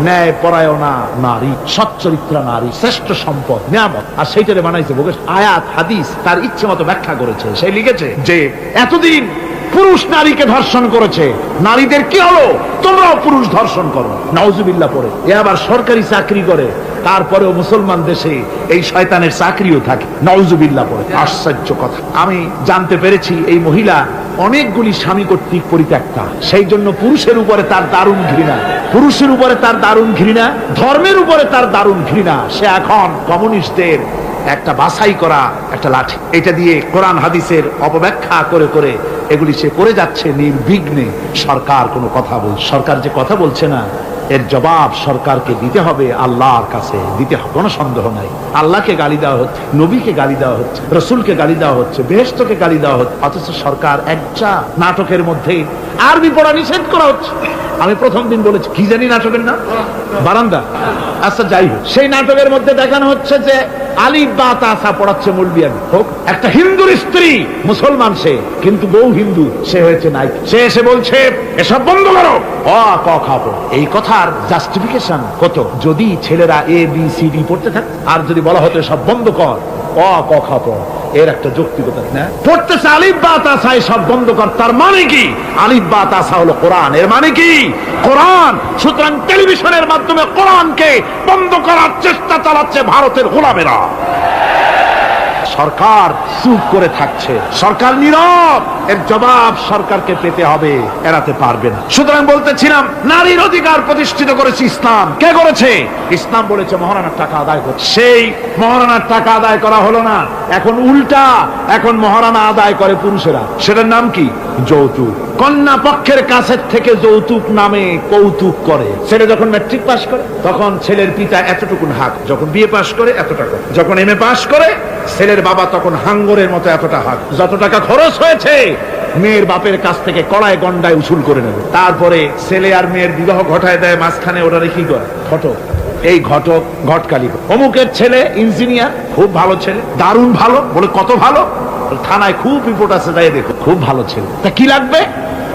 ন্যায়পরায়ণা নারী, সচ্চরিত্রা নারী, শ্রেষ্ঠ সম্পদ, নিয়ামত। আর সেইটারে বানাইছে ভোগের। আয়াত হাদিস তার ইচ্ছে মতো ব্যাখ্যা করেছে। সে লিখেছে যে এতদিন পুরুষ নারীকে ধর্ষণ করেছে, নারীদের কি হলো? তোমরাও পুরুষ ধর্ষণ করো। নাউজুবিল্লাহ পড়ে। এ আবার সরকারি চাকরি করে, তারপরেও মুসলমান দেশে এই শয়তানের চাকরিও থাকে। নাউজুবিল্লাহ পড়ে। আশ্চর্য কথা। আমি জানতে পেরেছি এই মহিলা অনেকগুলি স্বামী কর্তৃক পরিত্যক্তা, সেই জন্য পুরুষের উপরে তার দারুণ ঘৃণা, ধর্মের উপরে তার দারুণ ঘৃণা। সে এখন কমিউনিস্টদের একটা বাছাই করা একটা লাঠি, এটা দিয়ে কোরআন হাদিসের অপব্যাখ্যা করে করে এগুলি সে করে যাচ্ছে নির্বিঘ্নে। সরকার কোনো কথা বলছে, সরকার যে কথা বলছে না, এর জবাব সরকারকে দিতে হবে, আল্লাহর কাছে দিতে হবে, কোনো সন্দেহ নাই। আল্লাহকে গালি দেওয়া হচ্ছে, নবীকে গালি দেওয়া হচ্ছে, রসুলকে গালি দেওয়া হচ্ছে, বেহেশতকে গালি দেওয়া হচ্ছে, অথচ সরকার একটা নাটকের মধ্যে আরবি পড়া নিষেধ করা হচ্ছে। আমি প্রথম দিন বলেছি কি জানি নাটকের না বারান্দা, আচ্ছা যাই হোক, সেই নাটকের মধ্যে দেখানো হচ্ছে যে আলিফ বা তাসা পড়াচ্ছে মৌলবি হোক, একটা হিন্দুর স্ত্রী, মুসলমান সে, কিন্তু বউ হিন্দু, সে হয়েছে নাই, সে এসে বলছে এসব বন্ধ করো, অ ক খাবো। এই কথার জাস্টিফিকেশন কত যদি ছেলেরা এ বি সি ডি পড়তে থাকে, আর যদি বলা হতো সব বন্ধ কর, অ ক খাবো, এর একটা যৌক্তিকতা না। পড়তেছে আলিফ বা তাসা, সব বন্ধ কর, তার মানে কি? আলিফ বা তাসা হলো কোরআন, এর মানে কি? কোরআন। সুতরাং টেলিভিশনের মাধ্যমে কোরআনকে বন্ধ করার চেষ্টা চালাচ্ছে ভারতের গোলামেরা। সরকার চুপ করে থাকছে, সরকার নীরব, এর জবাব সরকারকে পেতে হবে, এড়াতে পারবে না। সুতরাং বলতেছিলাম, নারীর অধিকার প্রতিষ্ঠিত করেছে ইসলাম। কে করেছে? ইসলাম বলেছে মহারানার টাকা আদায় করছে, সেই মহারানার টাকা আদায় করা হলো না, এখন উল্টা, এখন মহারানা আদায় করে পুরুষেরা। সেটার নাম কি? যৌতুক। কন্যা পক্ষের কাছের থেকে যৌতুক নামে কৌতুক করে। ছেলে যখন ম্যাট্রিক পাস করে তখন ছেলের পিতা এতটুকুন হাক, যখন বিএ পাস করে এত টাকা, যখন এমএ পাস করে ছেলের বাবা তখন হাঙ্গরের মতো এতটা হাক। যত টাকা খরচ হয়েছে মেয়ের বাপের কাছ থেকে কড়ায় গন্ডায় উসুল করে নেবে। তারপরে ছেলে আর মেয়ের বিবাহ ঘটায় দেয়, মাঝখানে ওরা কি করে? ঘটক। এই ঘটক ঘটকালি। অমুকের ছেলে ইঞ্জিনিয়ার, খুব ভালো ছেলে, দারুণ ভালো, বলে কত ভালো, থানায় খুব রিপোর্ট আছে, যাই দেখো, খুব ভালো ছেলে। তা কি লাগবে?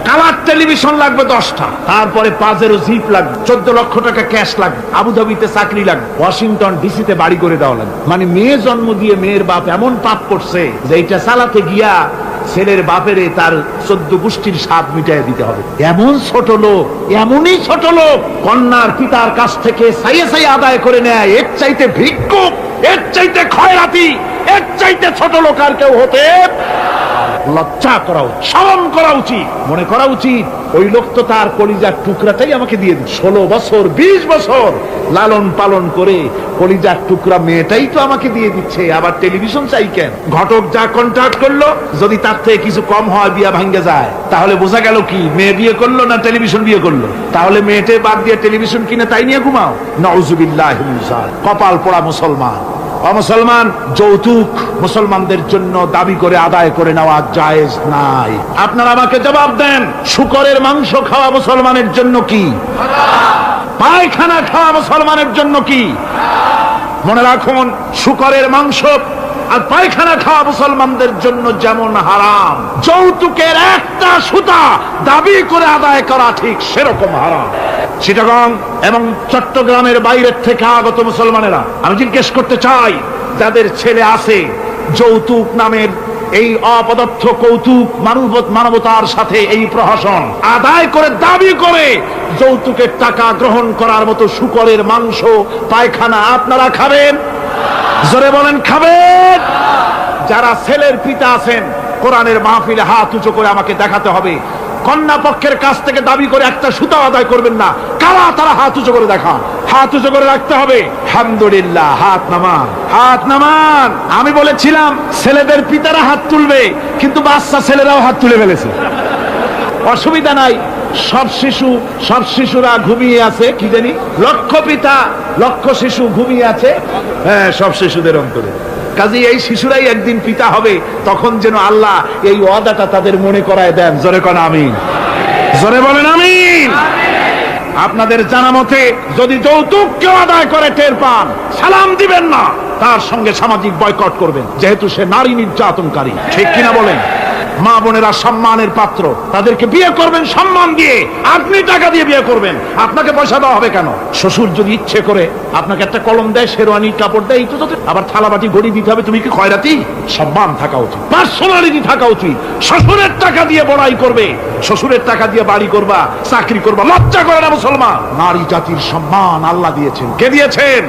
কালার টেলিভিশন লাগবে 10টা, তারপরে পাজেরো জিপ লাগবে, 14 লক্ষ টাকা ক্যাশ লাগবে, আবুধাবিতে চাকরি লাগবে, ওয়াশিংটন ডিসিতে বাড়ি করে দেওয়া লাগবে। মানে মেয়ে জন্ম দিয়ে মেয়ের বাপ এমন পাপ করছে যে এটা চালাতে গিয়া ছেলের বাপেরে তার 14 গোষ্ঠীর স্বাদ মিটাই দিতে হবে। এমন ছোট লোক, এমনই ছোট লোক কন্যার পিতার কাছ থেকে সাইয়ে সাইয়ে আদায় করে নেয়। এর চাইতে ভিক্ষুক, এর চাইতে খয়রাতি, এর চাইতে ছোট লোক আর কেউ হতে লজ্জা করা উচিত, শরম করা উচিত, মনে করা উচিত ওই লোক তো তার কলিজার টুকরাটাই আমাকে দিয়ে দিল। 16 বছর 20 বছর লালন পালন করে কলিজার টুকরা মেয়েটাই তো আমাকে দিয়ে দিচ্ছে, আবার টেলিভিশন চাই কেন? ঘটক যা কন্ট্রাক্ট করলো, যদি তার থেকে কিছু কম হয় বিয়া ভাঙ্গে যায়, তাহলে বোঝা গেল কি মেয়ে বিয়ে করলো না টেলিভিশন বিয়ে করলো? তাহলে মেয়েটে বাদ দিয়ে টেলিভিশন কিনে তাই নিয়ে ঘুমাও। নাউজুবিল্লাহ মিন যালিক। কপাল পোড়া মুসলমান। অমুসলমান যৌতুক মুসলমানদের জন্য দাবি করে আদায় করে নেওয়া জায়েজ নাই। আপনারা আমাকে জবাব দেন, শুকরের মাংস খাওয়া মুসলমানের জন্য কি? পায়খানা খাওয়া মুসলমানের জন্য কি? মনে রাখুন, শুকরের মাংস আর পায়খানা খাওয়া মুসলমানদের জন্য যেমন হারাম, যৌতুকের একটা সুতা দাবি করে আদায় করা ঠিক সেরকম হারাম। চিটাগং এবং চট্টগ্রামের বাইরের থেকে আগত মুসলমানেরা, আমি জিজ্ঞেস করতে চাই, যাদের ছেলে আছে যৌতুক নামের এই অপদার্থ কৌতুক মানবতার সাথে এই প্রহসন আদায় করে দাবি করে যৌতুকের টাকা গ্রহণ করার মতো শুকরের মাংস পায়খানা আপনারা খাবেন? জোরে বলেন খাবেন? যারা ছেলের পিতা আছেন, কোরআনের মাহফিলে হাত উঁচু করে আমাকে দেখাতে হবে, কন্যা পক্ষের কাছ থেকে দাবি করে একটা সুতা আদায় করবেন না। কারা তারা? হাত উঁচু করে দেখান, হাত উঁচু করে রাখতে হবে। আলহামদুলিল্লাহ, হাত নামান, হাত নামান। আমি বলেছিলাম ছেলেদের পিতারা হাত তুলবে, কিন্তু বাচ্চা ছেলেরাও হাত তুলে ফেলেছে। অসুবিধা নাই, সব শিশুরা ঘুমিয়ে আছে, কি জানি লক্ষ পিতা লক্ষ শিশু ঘুমিয়ে আছে, হ্যাঁ, সব শিশুদের অন্তরে। কাজে এই শিশুরাই একদিন পিতা হবে, তখন যেন আল্লাহ এই ওয়াদাটা তাদের মনে করায় দেন। জোরে কোন আমিন, জোরে বলেন আমিন। আপনাদের জানা মতে যদি যৌতুক কেউ আদায় করে টের পান, সালাম দিবেন না, তার সঙ্গে সামাজিক বয়কট করবেন, যেহেতু সে নারী নির্যাতনকারী। ঠিক কিনা বলেন? মা বোনেরা সম্মানের পাত্র, তাদেরকে বিয়ে করবেন সম্মান দিয়ে। আপনি টাকা দিয়ে বিয়ে করবেন, আপনাকে পয়সা দেওয়া হবে কেন? শ্বশুর যদি ইচ্ছে করে আপনাকে একটা কলম দেয়, শেরওয়ানি কাপড় দেয়, তো আবার থালাবাটি ঘড়ি দিতে হবে, তুমি কি খয়রাতি? সম্মান থাকা উচিত, পার্সোনালিটি থাকা উচিত। শ্বশুরের টাকা দিয়ে বড়াই করবে, শ্বশুরের টাকা দিয়ে বাড়ি করবা, চাকরি করবা, লজ্জা করে না মুসলমান? নারী জাতির সম্মান আল্লাহ দিয়েছেন। কে দিয়েছেন?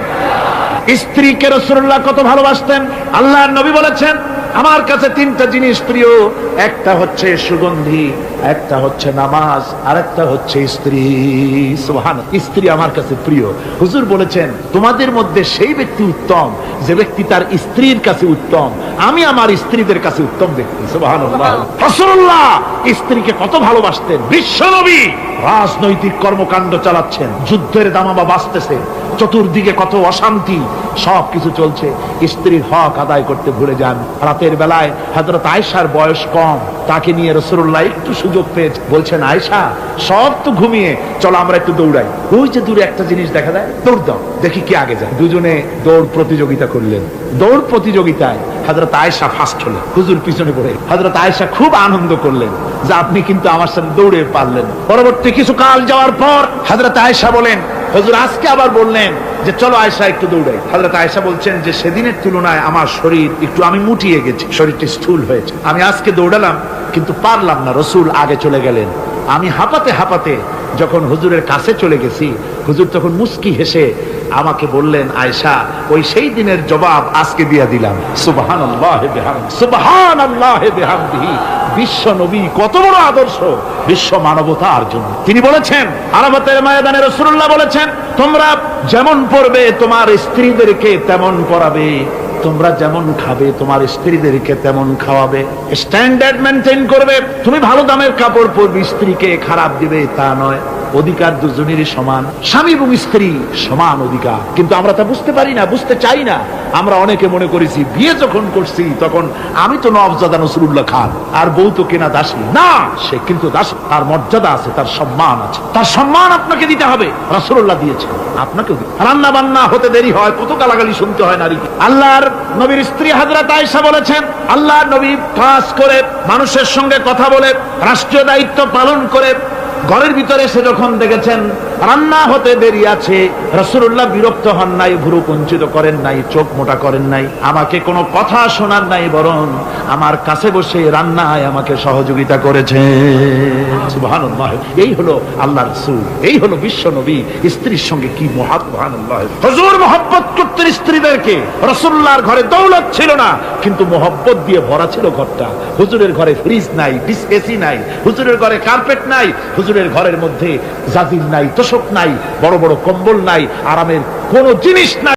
স্ত্রীকে রাসূলুল্লাহ কত ভালোবাসতেন। আল্লাহর নবী বলেছেন, আমার কাছে তিনটা জিনিস প্রিয়, একটা হচ্ছে সুগন্ধি, একটা হচ্ছে নামাজ, আর একটা হচ্ছে স্ত্রী। সুবহানাল্লাহ, স্ত্রী আমার কাছে প্রিয়। হুজুর বলেছেন তোমাদের মধ্যে সেই ব্যক্তি উত্তম যে ব্যক্তি তার স্ত্রীর কাছে উত্তম। আমি আমার স্ত্রীদের কাছে উত্তম ব্যক্তি। সুবহানাল্লাহ। রাসূলুল্লাহ স্ত্রীকে কত ভালোবাসতেন। বিশ্বনবী রাজনৈতিক কর্মকাণ্ড চালাচ্ছেন, যুদ্ধের দামামা বাজতেছে, চতুর্দিকে কত অশান্তি, সবকিছু চলছে, স্ত্রীর হক আদায় করতে ভুলে যান। রাতের বেলায় হযরত আয়েশার বয়স কম, তাকে নিয়ে রাসূলুল্লাহ একটু সুযোগ পেয়ে বলছেন, আয়েশা সব তো ঘুমিয়ে, চলো আমরা একটু দৌড়াই। ওই যে দূরে একটা জিনিস দেখা যায়, দৌড় দাও, দেখি কে আগে যায়। দুজনে দৌড় প্রতিযোগিতা করলেন। দৌড় প্রতিযোগিতায় হযরত আয়েশা ফার্স্ট হলেন, হুজুর পিছনে পড়ে। হযরত আয়েশা খুব আনন্দ করলেন যে আপনি কিন্তু আমার সাথে দৌড়ে পারলেন। পরবর্তী কিছু কাল যাওয়ার পর হযরত আয়েশা বলেন, হুজুর আজকে আবার বললেন যে চলো আয়েশা একটু দৌড়াই। হযরত আয়েশা বলছেন যে সেদিনের তুলনায় আমার শরীর একটু, আমি মুটিয়ে গেছি, শরীরটা স্থূল হয়েছে। আমি আজকে দৌড়ালাম কিন্তু পারলাম না, রাসূল আগে চলে গেলেন। আমি হাঁপাতে হাঁপাতে যখন হুজুরের কাছে চলে গেছি, হুজুর তখন মুস্কি হেসে আমাকে বললেন, আয়েশা ওই সেই দিনের জবাব আজকে দিয়া দিলাম। সুবহানাল্লাহি বিহামদিহি, সুবহানাল্লাহি বিহামদিহি। বিশ্ব নবী কত বড় আদর্শ বিশ্ব মানবতার জন্য। তিনি বলেছেন আরাফাতের ময়দানে, রাসূলুল্লাহ বলেছেন তোমরা যেমন পড়বে তোমার স্ত্রীদেরকে তেমন পড়াবে, তোমরা যেমন খাবে তোমার স্ত্রীদেরকে তেমন খাওয়াবে, স্ট্যান্ডার্ড মেনটেন করবে। তুমি ভালো দামের কাপড় পরবে, স্ত্রীকে খারাপ দিবে তা নয়। অধিকার দুজনেরই সমান, স্বামী এবং স্ত্রী সমান অধিকার। কিন্তু আমরা তা বুঝতে পারি না, বুঝতে চাই না। আমরা অনেকে মনে করেছি বিয়ে যখন করছি তখন আমি তো নওয়াবজাদা নসরুল্লাহ খান আর বউ তো কেনা দাসী। না, সে কিন্তু দাসী, তার মর্যাদা আছে, তার সম্মান আছে, তার সম্মান আপনাকে দিতে হবে। রাসূলুল্লাহ দিয়েছেন, আপনাকেও দিতে। রান্না বান্না হতে দেরি হয়, কত গালাগালি শুনতে হয় নারীকে। আল্লাহর নবীর স্ত্রী হযরত আয়েশা বলেছেন, আল্লাহর নবী কাজ করে, মানুষের সঙ্গে কথা বলে, রাষ্ট্রীয় দায়িত্ব পালন করে ঘরের ভিতরে এসে যখন দেখেছেন রান্না হতে দেরি আছে, রাসূলুল্লাহ বিরক্ত হন নাই, ভুরু কুঞ্চিত করেন নাই, চোখ মোটা করেন নাই, আমাকে কোনো কথা শোনার নাই, বরং আমার কাছে বসে রান্নায় আমাকে সহযোগিতা করেছে। সুবহানাল্লাহ। এই হলো আল্লাহর রাসূল, এই হলো বিশ্ব নবী। স্ত্রীর সঙ্গে কি মহব্বত! সুবহানাল্লাহ। হুজুর মহব্বত করতেন স্ত্রীদেরকে। রাসূলুল্লাহর ঘরে দৌলত ছিল না, কিন্তু মহব্বত দিয়ে ভরা ছিল ঘরটা। হুজুরের ঘরে ফ্রিজ নাই, এসি নাই, হুজুরের ঘরে কার্পেট নাই, হুজুরের ঘরের মধ্যে জাজির নাই, তোশক নাই, বড় বড় কম্বল নাই, আরামের কোন জিনিস নাই।